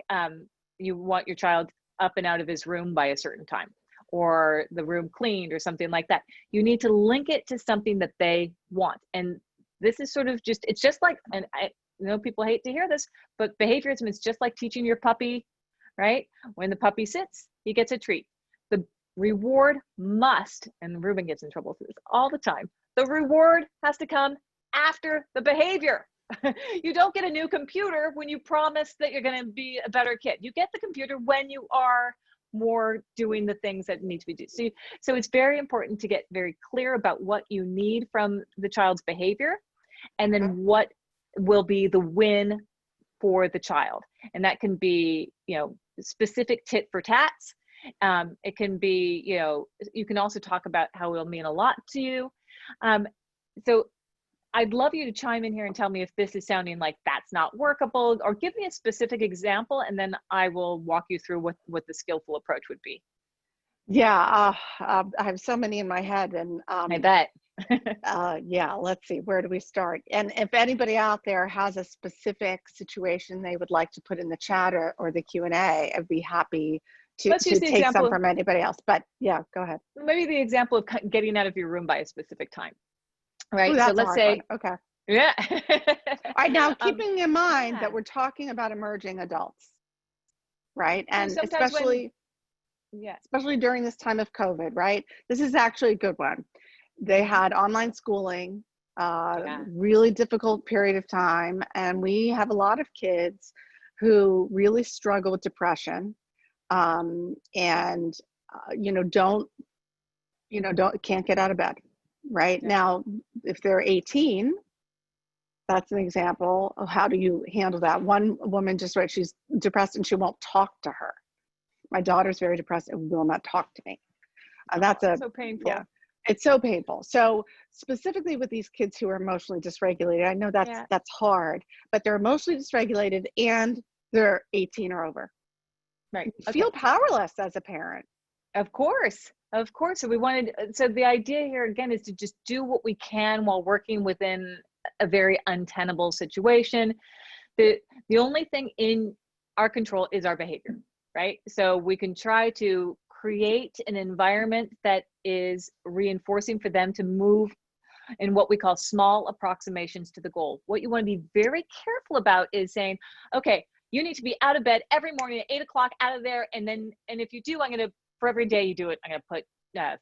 you want your child up and out of his room by a certain time, or the room cleaned, or something like that. You need to link it to something that they want. And this is sort of it's just like, and I know people hate to hear this, but behaviorism is just like teaching your puppy, right? When the puppy sits, he gets a treat. The reward must, and Ruben gets in trouble for this all the time, the reward has to come after the behavior. You don't get a new computer when you promise that you're going to be a better kid. You get the computer when you are more doing the things that need to be done. So it's very important to get very clear about what you need from the child's behavior, and then what will be the win for the child. And that can be, specific tit for tats. It can be, you can also talk about how it'll mean a lot to you. So I'd love you to chime in here and tell me if this is sounding like that's not workable, or give me a specific example, and then I will walk you through what the skillful approach would be. Yeah, I have so many in my head, and I bet. yeah, let's see, where do we start? And if anybody out there has a specific situation they would like to put in the chat or the Q&A, I'd be happy Let's use to the take some example, from anybody else. But yeah, go ahead. maybe the example of getting out of your room by a specific time, right? Ooh, So that's a let's hard one. say, Okay. yeah. All right, now keeping in mind Yeah. that we're talking about emerging adults, right? So And sometimes especially during this time of COVID, right? This is actually a good one. They had online schooling, really difficult period of time, and we have a lot of kids who really struggle with depression, and can't get out of bed. Right now, if they're 18, that's an example of how do you handle that. One woman just wrote she's depressed and she won't talk to her. My daughter's very depressed and will not talk to me. And that's so painful. Yeah, it's so painful. So specifically with these kids who are emotionally dysregulated, I know that's hard, but they're emotionally dysregulated and they're 18 or over. Right. You Okay. feel powerless as a parent. Of course. Of course. So the idea here again is to just do what we can while working within a very untenable situation. The only thing in our control is our behavior, right? So we can try to create an environment that is reinforcing for them to move in what we call small approximations to the goal. What you want to be very careful about is saying, okay, you need to be out of bed every morning at 8 o'clock, out of there. And if you do, for every day you do it, I'm going to put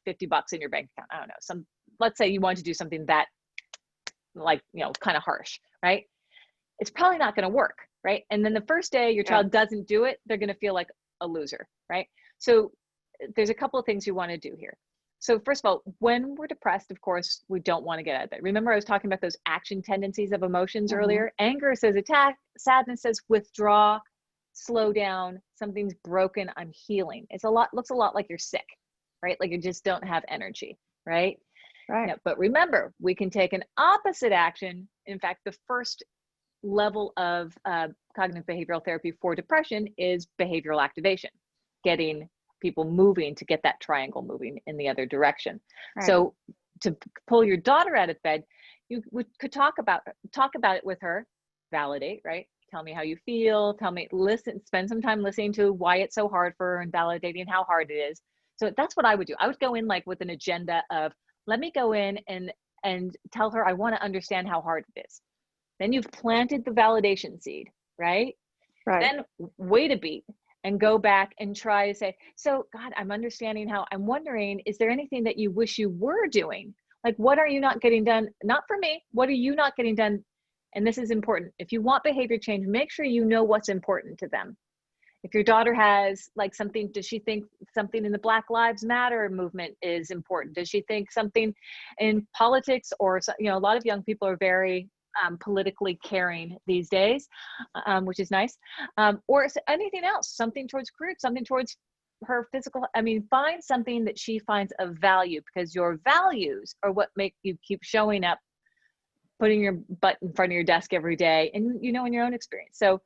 $50 in your bank account. I don't know. Let's say you want to do something that kind of harsh, right? It's probably not going to work, right? And then the first day your child doesn't do it, they're going to feel like a loser, right? So there's a couple of things you want to do here. So first of all, when we're depressed, of course, we don't want to get out of bed. Remember I was talking about those action tendencies of emotions earlier? Anger says attack, sadness says withdraw, slow down, something's broken, I'm healing. Looks a lot like you're sick, right? Like you just don't have energy, right? Right. Now, but remember, we can take an opposite action. In fact, the first level of cognitive behavioral therapy for depression is behavioral activation, getting people moving to get that triangle moving in the other direction. Right. So to pull your daughter out of bed, you could talk about it with her, validate, right? Tell me how you feel, listen, spend some time listening to why it's so hard for her and validating how hard it is. So that's what I would do. I would go in like with an agenda of, let me go in and tell her I want to understand how hard it is. Then you've planted the validation seed, right? Right. Then wait a beat and go back and try to say, so God, I'm wondering, is there anything that you wish you were doing? Like, what are you not getting done? Not for me. What are you not getting done? And this is important. If you want behavior change, make sure you know what's important to them. If your daughter has like something, does she think something in the Black Lives Matter movement is important? Does she think something in politics or, a lot of young people are very politically caring these days, which is nice. Or anything else, something towards group, something towards her physical. Find something that she finds of value, because your values are what make you keep showing up, putting your butt in front of your desk every day, and in your own experience. So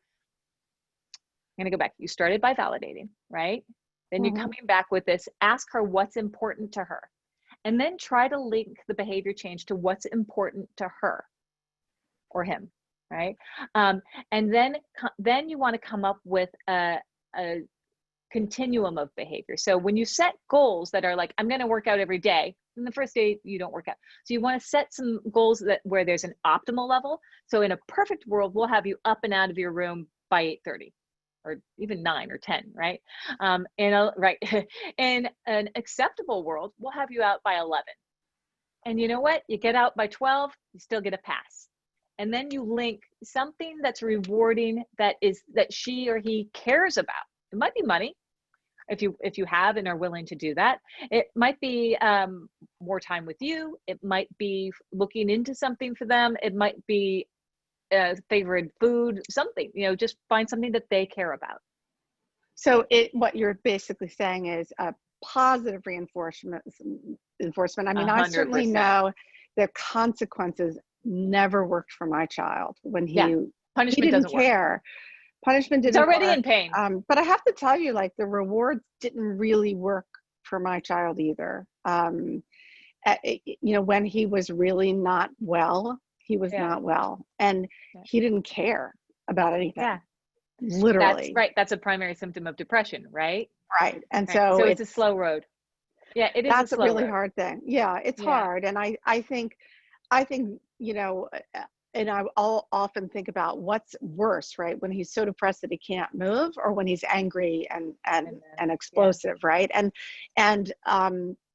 I'm going to go back. You started by validating, right? Then you're coming back with this, ask her what's important to her, and then try to link the behavior change to what's important to her or him, right? And then you want to come up with a continuum of behavior. So when you set goals that are like, I'm going to work out every day, and the first day you don't work out. So you want to set some goals where there's an optimal level. So in a perfect world, we'll have you up and out of your room by 8:30. Or even 9 or 10, right? In an acceptable world, we'll have you out by 11. And you know what? You get out by 12, you still get a pass. And then you link something that's rewarding, that she or he cares about. It might be money, if you have and are willing to do that. It might be more time with you. It might be looking into something for them. It might be favorite food, something, just find something that they care about. So what you're basically saying is a positive reinforcement. I certainly know the consequences never worked for my child when punishment didn't care. Punishment didn't work. It's already work. in pain. But I have to tell you, like, the rewards didn't really work for my child either. When he was really not well, he was not well, and he didn't care about anything. Yeah. Literally. That's right. That's a primary symptom of depression, right? Right. And so it's a slow road. Yeah, it is. That's a really road. hard thing. Yeah, it's hard. And I think, and I'll often think about what's worse, right? When he's so depressed that he can't move, or when he's angry and explosive, right?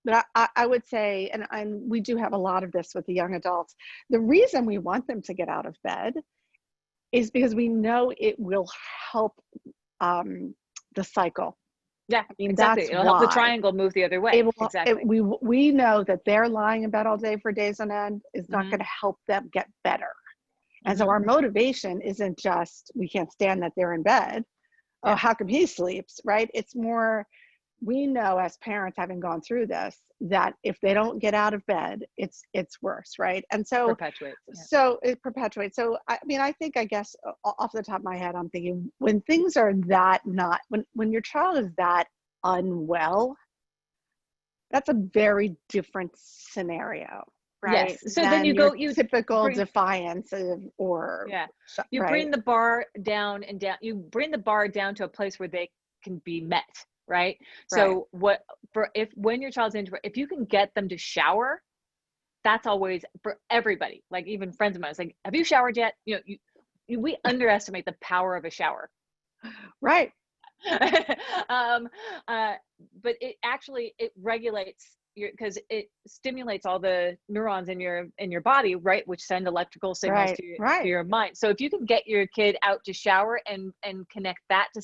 But I would say, and we do have a lot of this with the young adults, the reason we want them to get out of bed is because we know it will help the cycle. Yeah, exactly. It'll help the triangle move the other way. Exactly. We know that they're lying in bed all day for days on end is not going to help them get better. And so our motivation isn't just, we can't stand that they're in bed. Oh, how come he sleeps, right? It's more, we know as parents, having gone through this, that if they don't get out of bed, it's worse, right? And so Perpetuates. Yeah. so it perpetuates. So I mean, I guess off the top of my head, I'm thinking when things are that not when your child is that unwell, that's a very different scenario, right? Yes. So then Than you your go, you typical bring, defiance or yeah, you bring right, the bar down and down, you bring the bar down to a place where they can be met, right? right, So what, for if, when your child's introvert, if you can get them to shower, that's always for everybody. Like even friends of mine, it's like, have you showered yet? You know, we underestimate the power of a shower. right, um, uh, but it actually, it regulates your, because it stimulates all the neurons in your body, right, which send electrical signals right, to right, your mind. So if you can get your kid out to shower and connect that to,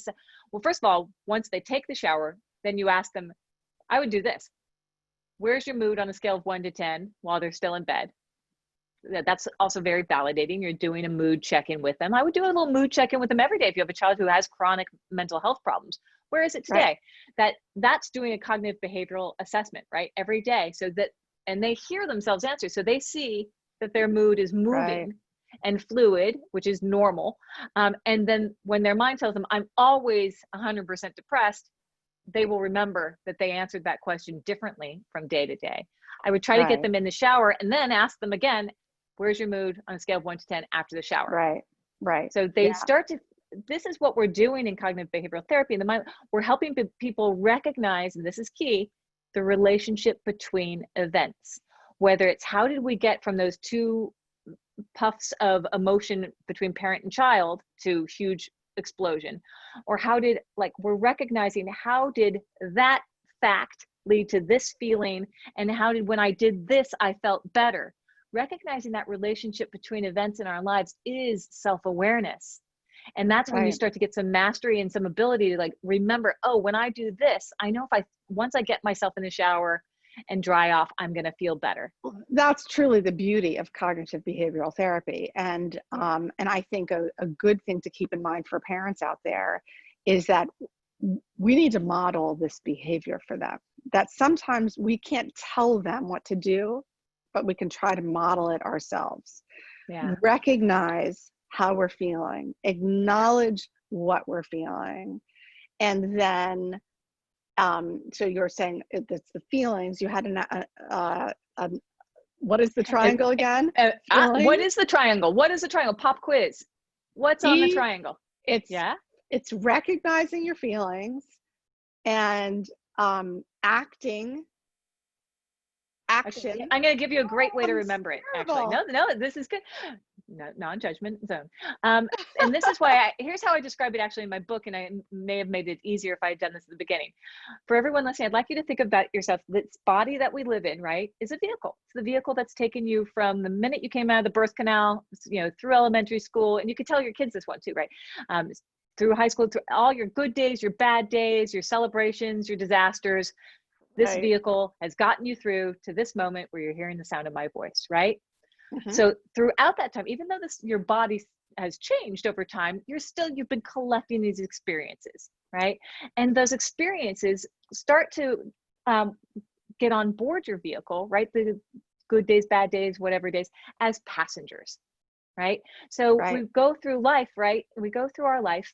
well, first of all, once they take the shower, then you ask them, I would do this, where's your mood on a scale of 1 to 10 while they're still in bed? That's also very validating. You're doing a mood check-in with them. I would do a little mood check-in with them every day if you have a child who has chronic mental health problems. Where is it right, today? That's doing a cognitive behavioral assessment, right? Every day. So that, and they hear themselves answer. So they see that their mood is right, moving and fluid, which is normal. And then when their mind tells them, I'm always 100% depressed, they will remember that they answered that question differently from day to day. I would try to get right, them in the shower and then ask them again, where's your mood on a scale of 1 to 10 after the shower? right, right. So they Yeah, start to, this is what we're doing in cognitive behavioral therapy. In the mind, we're helping people recognize, and this is key, the relationship between events. Whether it's how did we get from those two puffs of emotion between parent and child to huge explosion, or how did, like, we're recognizing how did that fact lead to this feeling, and how did, when I did this, I felt better. Recognizing that relationship between events in our lives is self-awareness. And that's when you right. start to get some mastery and some ability to, like, remember, oh, when I do this, I know if I, once I get myself in the shower and dry off, I'm going to feel better. That's truly the beauty of cognitive behavioral therapy. And I think a good thing to keep in mind for parents out there is that we need to model this behavior for them. That sometimes we can't tell them what to do, but we can try to model it ourselves. Yeah. Recognize how we're feeling, acknowledge what we're feeling, and then so you're saying it's the feelings. You had what is the triangle again? What Feeling, is the triangle? What is the triangle? Pop quiz. What's on the E, triangle? it's Yeah. it's recognizing your feelings and acting, Okay. action. I'm going to give you a great Oh, way to I'm remember it. Actually, terrible. no, this is good. No, non-judgment zone. And this is why here's how I describe it actually in my book. And I may have made it easier if I had done this at the beginning. For everyone listening, I'd like you to think about yourself. This body that we live in, right, is a vehicle. It's the vehicle that's taken you from the minute you came out of the birth canal, you know, through elementary school. And you could tell your kids this one too, right? Through high school, through all your good days, your bad days, your celebrations, your disasters. This Right. vehicle has gotten you through to this moment where you're hearing the sound of my voice, right? Hmm. So throughout that time, even though your body has changed over time, you've been collecting these experiences, right? And those experiences start to um, get on board your vehicle, right? The good days, bad days, whatever days, as passengers, right? So we Right. go through life, right? We go through our life.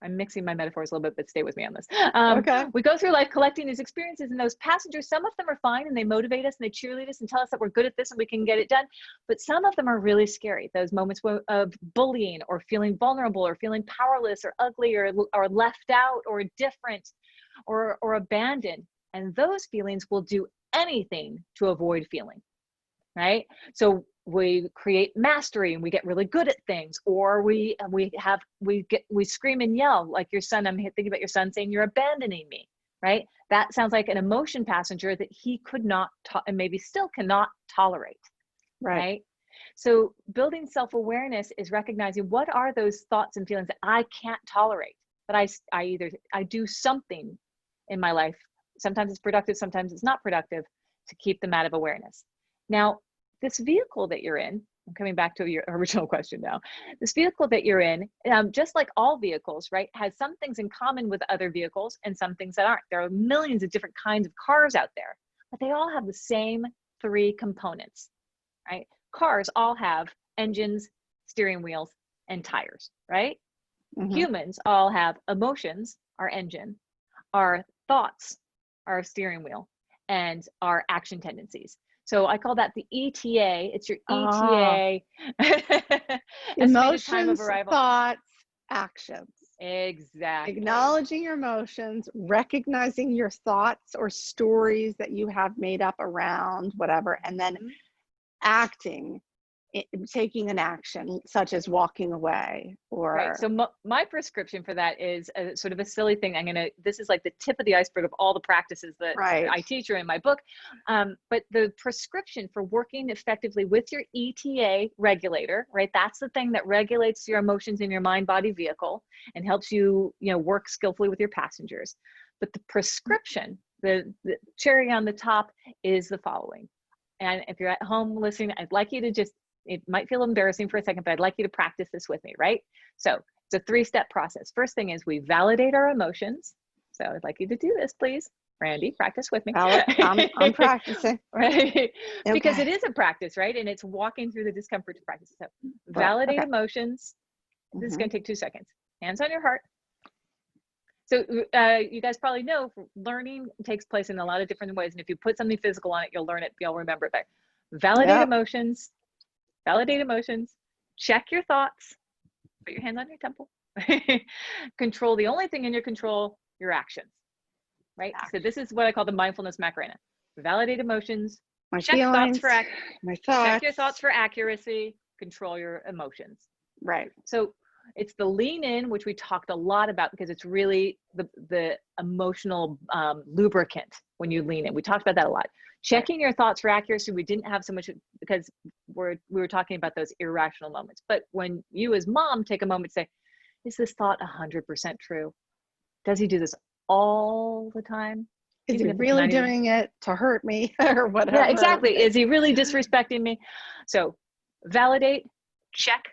I'm mixing my metaphors a little bit, but stay with me on this. Okay. We go through life collecting these experiences, and those passengers, some of them are fine and they motivate us and they cheerlead us and tell us that we're good at this and we can get it done. But some of them are really scary. Those moments of bullying or feeling vulnerable or feeling powerless or ugly or left out or different or abandoned. And those feelings will do anything to avoid feeling, right? So we create mastery and we get really good at things, or we scream and yell like your son. I'm thinking about your son saying, you're abandoning me, right? That sounds like an emotion passenger that he could not and maybe still cannot tolerate, Right. right? So building self-awareness is recognizing what are those thoughts and feelings that I can't tolerate, but I do something in my life, sometimes it's productive, sometimes it's not productive, to keep them out of awareness. Now, this vehicle that you're in, I'm coming back to your original question now. This vehicle that you're in, just like all vehicles, right, has some things in common with other vehicles and some things that aren't. There are millions of different kinds of cars out there, but they all have the same three components, right? Cars all have engines, steering wheels, and tires, right? Mm-hmm. Humans all have emotions, our engine, our thoughts, our steering wheel, and our action tendencies. So I call that the ETA. It's your ETA, estimated time of Emotions, arrival. thoughts, actions. Exactly. Acknowledging your emotions, recognizing your thoughts or stories that you have made up around whatever, and then acting, taking an action such as walking away or right. So my prescription for that is a sort of a silly thing. This is like the tip of the iceberg of all the practices that I teach or in my book. But the prescription for working effectively with your ETA regulator, right? That's the thing that regulates your emotions in your mind, body, vehicle and helps you, work skillfully with your passengers. But the prescription, the cherry on the top is the following. And if you're at home listening, I'd like you to it might feel embarrassing for a second, but I'd like you to practice this with me, right? So it's a 3-step process. First thing is we validate our emotions. So I'd like you to do this, please. Randy, practice with me. I'm practicing. Right? Okay. Because it is a practice, right? And it's walking through the discomfort to practice. So validate emotions. This is going to take 2 seconds. Hands on your heart. So you guys probably know learning takes place in a lot of different ways. And if you put something physical on it, you'll learn it, you'll remember it better. Validate emotions. Validate emotions, check your thoughts, put your hands on your temple, control the only thing in your control, your actions, right? So this is what I call the mindfulness Macarena. Validate emotions, check your thoughts for accuracy, control your emotions. Right. So it's the lean in, which we talked a lot about because it's really the emotional lubricant when you lean in. We talked about that a lot. Checking your thoughts for accuracy, we didn't have so much because we were talking about those irrational moments. But when you as mom take a moment to say, is this thought 100% true? Does he do this all the time? Is he really doing it to hurt me or whatever? Yeah, exactly. Is he really disrespecting me? So validate, check.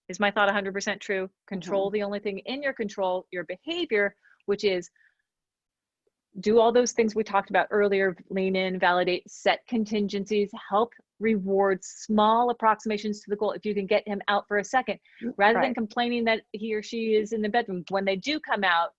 Is my thought 100% true? Control the only thing in your control, your behavior, which is do all those things we talked about earlier, lean in, validate, set contingencies, help reward small approximations to the goal. If you can get him out for a second, rather than complaining that he or she is in the bedroom, when they do come out,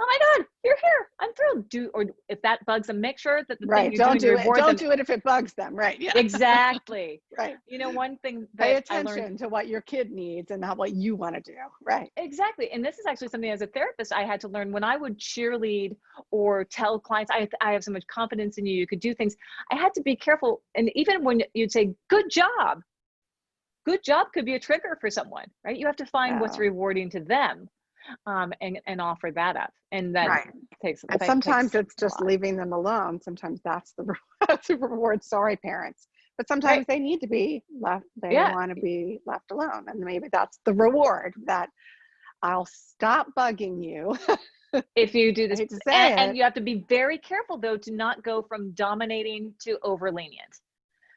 oh my God, you're here. I'm thrilled. Or if that bugs them, make sure that the thing you're doing, don't do it if it bugs them. Right. Yeah. Exactly. Right. One thing that pay attention to what your kid needs and not what you want to do. Right. Exactly. And this is actually something as a therapist I had to learn when I would cheerlead or tell clients, I have so much confidence in you, you could do things. I had to be careful. And even when you'd say, good job could be a trigger for someone, right? You have to find what's rewarding to them. And offer that up, and that takes. And sometimes it's just leaving them alone. Sometimes that's the reward. Sorry, parents, but sometimes they need to be left. They want to be left alone, and maybe that's the reward. That I'll stop bugging you if you do this. And you have to be very careful though to not go from dominating to over lenient.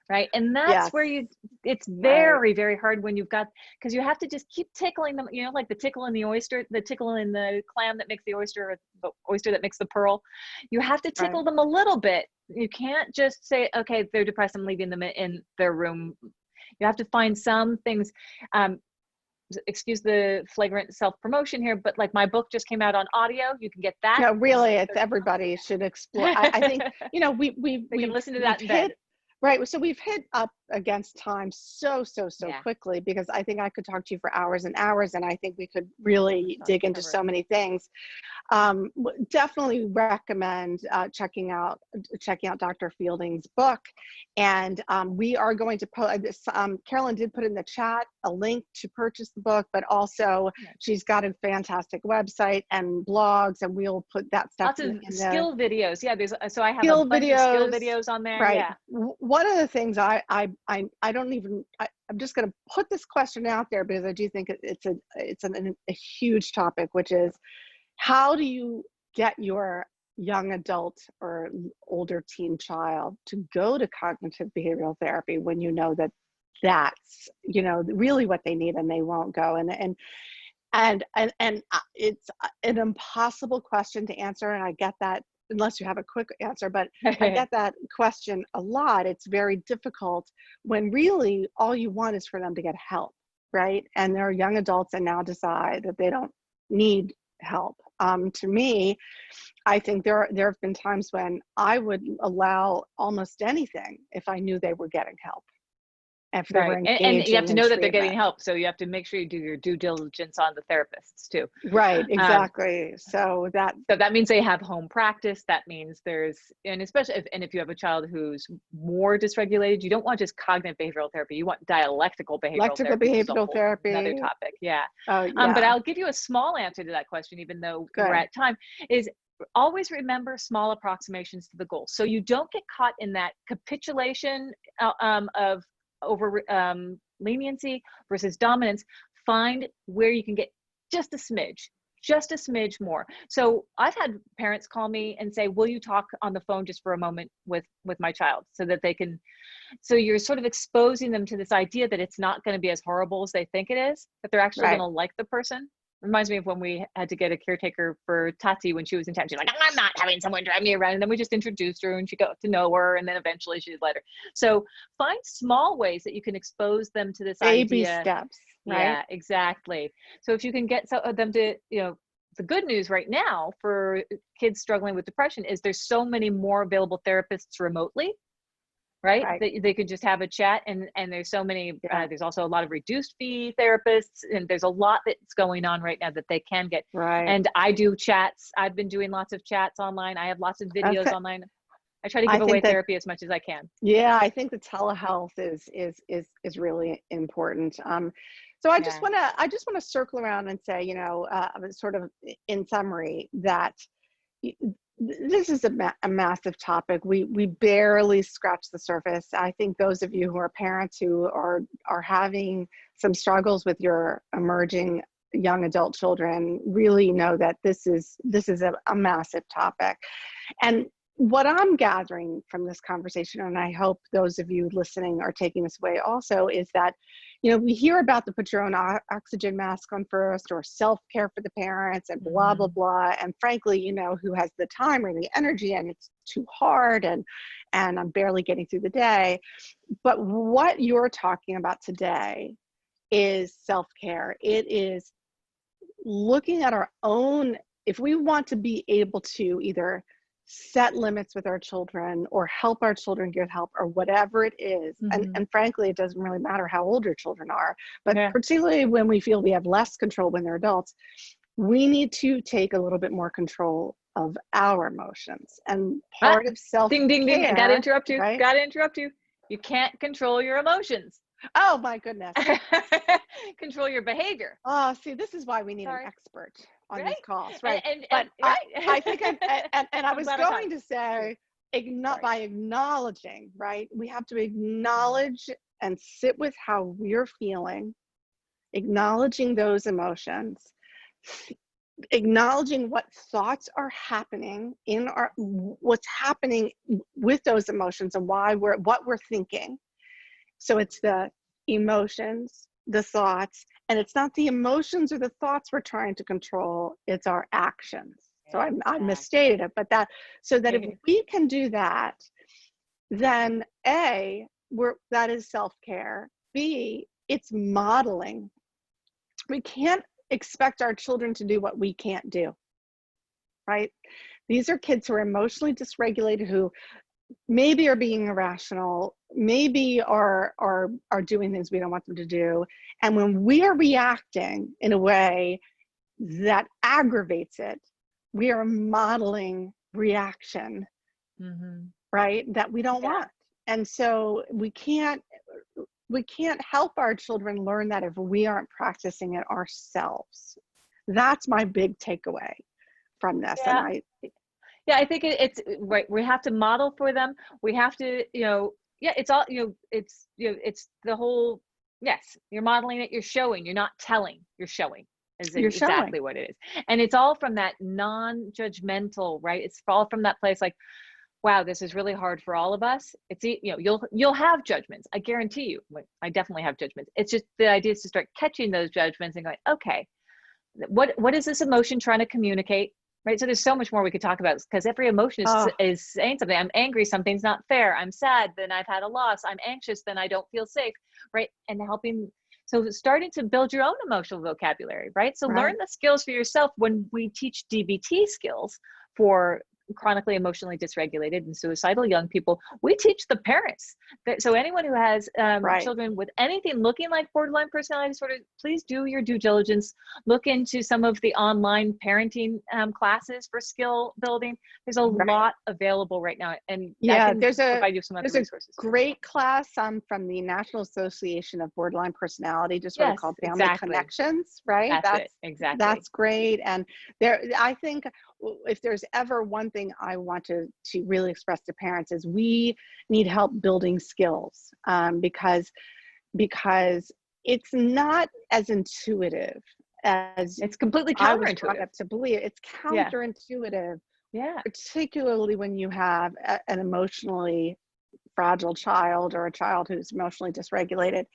Right. And that's where it's very, very hard when you've got, because you have to just keep tickling them, like the tickle in the oyster, the tickle in the clam that makes the oyster, or the oyster that makes the pearl. You have to tickle them a little bit. You can't just say, okay, they're depressed, I'm leaving them in their room. You have to find some things. Excuse the flagrant self-promotion here, but like my book just came out on audio. You can get that. No, really, it's everybody should explore. I think, we can listen to that in bed. Right. So we've hit up against time so quickly, because I think I could talk to you for hours and hours, and I think we could really dig into so many things. Definitely recommend checking out Dr. Fielding's book. And we are going to put this, Carolyn did put in the chat a link to purchase the book, but also she's got a fantastic website and blogs, and we'll put that stuff in skill videos. Yeah, so I have a bunch of skill videos on there. Right. Yeah. One of the things I'm just going to put this question out there, because I do think it's a huge topic, which is, how do you get your young adult or older teen child to go to cognitive behavioral therapy when you know that that's, you know, really what they need, and they won't go. And it's an impossible question to answer, and I get that, unless you have a quick answer, but I get that question a lot. It's very difficult when really all you want is for them to get help, right? And they're young adults and now decide that they don't need help. To me, I think there have been times when I would allow almost anything if I knew they were getting help, if they were Right. And you have engaging to in know that they're getting treatment. help. So you have to make sure you do your due diligence on the therapists too. Right, Um, exactly. So that, so that means they have home practice. That means and especially if you have a child who's more dysregulated, you don't want just cognitive behavioral therapy. You want dialectical behavioral electrical therapy, which is a behavioral whole another therapy. topic. Yeah. Oh But yeah, I'll give you a small answer to that question, even though we're good. at time, is always remember small approximations to the goal. So you don't get caught in that capitulation of over leniency versus dominance. Find where you can get just a smidge more. So I've had parents call me and say, will you talk on the phone just for a moment with my child, so that they can, so you're sort of exposing them to this idea that it's not going to be as horrible as they think it is, that they're actually going Right. to like the person. Reminds me of when we had to get a caretaker for Tati when she was in town. She's like, I'm not having someone drive me around. And then we just introduced her and she got to know her. And then eventually she's let her. So find small ways that you can expose them to this Baby idea. steps, right? Yeah, exactly. So if you can get some of them to, the good news right now for kids struggling with depression is there's so many more available therapists remotely, right? Right. That they could just have a chat, and there's so many, Yeah. there's also a lot of reduced fee therapists, and there's a lot that's going on right now that they can get. Right. And I do chats. I've been doing lots of chats online. I have lots of videos Okay. online. I try to I give away think that, therapy as much as I can. yeah, I think the telehealth is really important. So Yeah. I just want to circle around and say, you know, sort of in summary, that y- this is a massive topic. We barely scratch the surface. I think those of you who are parents who are having some struggles with your emerging young adult children really know that this is a massive topic. And what I'm gathering from this conversation, and I hope those of you listening are taking this away also, is that, you know, we hear about the put your own oxygen mask on first, or self-care for the parents, and blah, blah, Mm-hmm. blah. And frankly, you know, who has the time or the energy, and it's too hard, and I'm barely getting through the day. But what you're talking about today is self-care. It is looking at our own, if we want to be able to either set limits with our children or help our children get help or whatever it is. Mm-hmm. And frankly, it doesn't really matter how old your children are, but Yeah. particularly when we feel we have less control when they're adults, we need to take a little bit more control of our emotions. And Ah, part of ding, ding, ding. I gotta self-care, interrupt you. right? Gotta interrupt you. You can't control your emotions. Oh my goodness. Control your behavior. Oh, see, this is why we need an Sorry. expert on these Right. calls, And right? But I right. think and I I'm was glad I caught going it. to say, Sorry. by acknowledging, right? We have to acknowledge and sit with how we're feeling, acknowledging those emotions, acknowledging what thoughts are happening in what's happening with those emotions, and what we're thinking. So it's the emotions, the thoughts, and it's not the emotions or the thoughts we're trying to control, it's our actions. So I misstated it, but so that if we can do that, then A, that is self-care. B, it's modeling. We can't expect our children to do what we can't do, right? These are kids who are emotionally dysregulated, who maybe are being irrational, maybe are doing things we don't want them to do. And when we are reacting in a way that aggravates it, we are modeling reaction, Mm-hmm. right? That we don't want. And so we can't help our children learn that if we aren't practicing it ourselves. That's my big takeaway from this. Yeah. And Yeah, I think it's right. We have to model for them. We have to, yeah, it's all, it's the whole, yes, you're modeling it, you're showing, you're not telling, you're showing is you're showing. exactly what it is. And it's all from that non-judgmental, right? It's all from that place like, wow, this is really hard for all of us. It's, you know, you'll have judgments. I guarantee you. I definitely have judgments. It's just the idea is to start catching those judgments and going, okay, what is this emotion trying to communicate? Right. So there's so much more we could talk about, because every emotion Oh, is saying something. I'm angry, something's not fair. I'm sad, then I've had a loss. I'm anxious, then I don't feel safe. Right. And helping, so starting to build your own emotional vocabulary, right? So learn right. the skills for yourself. When we teach DBT skills for chronically emotionally dysregulated and suicidal young people, we teach the parents that, so anyone who has Right. children with anything looking like borderline personality disorder, please do your due diligence. Look into some of the online parenting classes for skill building. There's a Right. lot available right now, and I Yeah, can provide you some other there's a resources too. great class from the National Association of Borderline Personality Disorder Yes, called Family exactly. Connections, right? That's it. Exactly. That's great. And there, I think if there's ever one thing I want to really express to parents is we need help building skills, because it's not as intuitive as It's completely I was brought counterintuitive. up to believe. It's Yeah. counterintuitive, Yeah. particularly when you have an emotionally fragile child or a child who's emotionally dysregulated.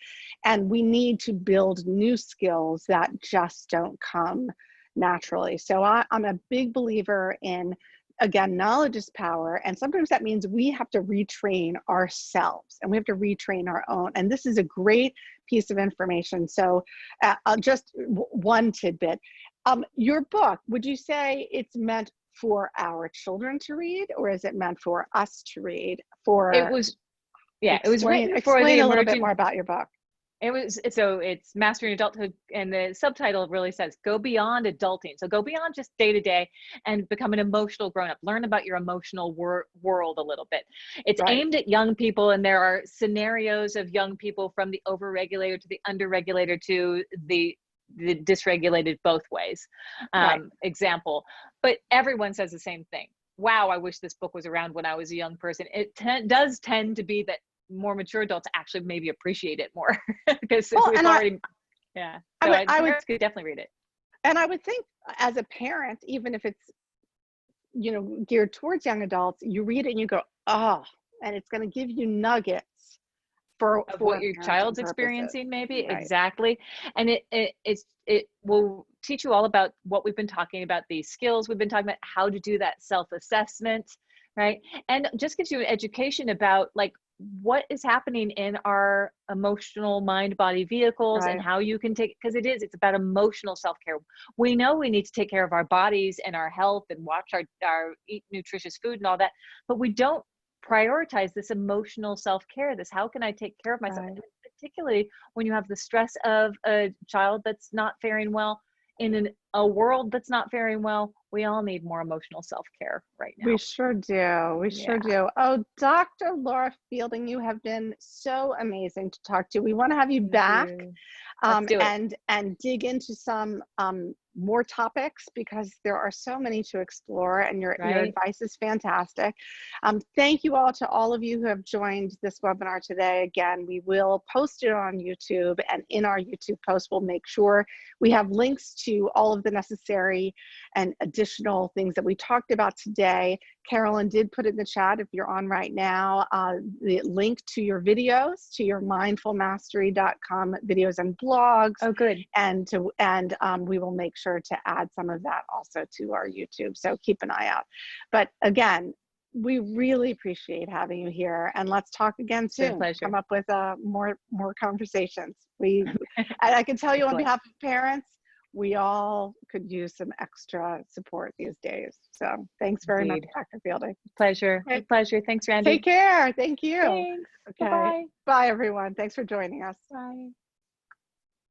And we need to build new skills that just don't come naturally. So I'm a big believer in, again, knowledge is power. And sometimes that means we have to retrain ourselves and we have to retrain our own. And this is a great piece of information. So just one tidbit. Your book, would you say it's meant for our children to read, or is it meant for us to read? It For was, yeah, it was explain written for the explain a little bit more emerging. about your book. It was, so it's Mastering Adulthood, and the subtitle really says go beyond adulting. So go beyond just day to day and become an emotional grown up. Learn about your emotional world a little bit. It's Right, aimed at young people, and there are scenarios of young people from the overregulated to the underregulated to the dysregulated both ways. right. Example, but everyone says the same thing. Wow, I wish this book was around when I was a young person. It does tend to be that more mature adults actually maybe appreciate it more because Well, we've and already, yeah. I So would, I would, parents could definitely read it. and I would think as a parent, even if it's, geared towards young adults, you read it and you go, oh, and it's going to give you nuggets Of what for your parenting child's purposes. experiencing, maybe. Right, Exactly. And it will teach you all about what we've been talking about, these skills we've been talking about, how to do that self-assessment, right? And just gives you an education about like what is happening in our emotional mind body vehicles and right, how you can take, because it's about emotional self-care. We know we need to take care of our bodies and our health and watch our eat nutritious food and all that, but we don't prioritize this emotional self-care, this how can I take care of myself, right. and particularly when you have the stress of a child that's not faring well in a world that's not faring well. We all need more emotional self-care right We now. sure do. We sure Yeah. do. Oh, Dr. Laura Fielding, you have been so amazing to talk to. We want to have you Thank back, you. Let's do it. and dig into some more topics, because there are so many to explore, and your Right. advice is fantastic. Thank you all to all of you who have joined this webinar today. Again, we will post it on YouTube, and in our YouTube post, we'll make sure we have links to all of the necessary and additional things that we talked about today. Carolyn did put it in the chat, if you're on right now, the link to your videos, to your mindfulmastery.com videos and blogs. Oh, good. And we will make sure to add some of that also to our YouTube. So keep an eye out. But again, we really appreciate having you here, and let's talk again It's been a soon. pleasure. Come up with more conversations. I can tell you on Excellent. behalf of parents, we all could use some extra support these days. So thanks very much, Indeed. Dr. Fielding. Pleasure. Okay. Pleasure. Thanks, Take Randy. care. Thank you. Thanks. Okay. Bye-bye. Bye, everyone. Thanks for joining us. Bye.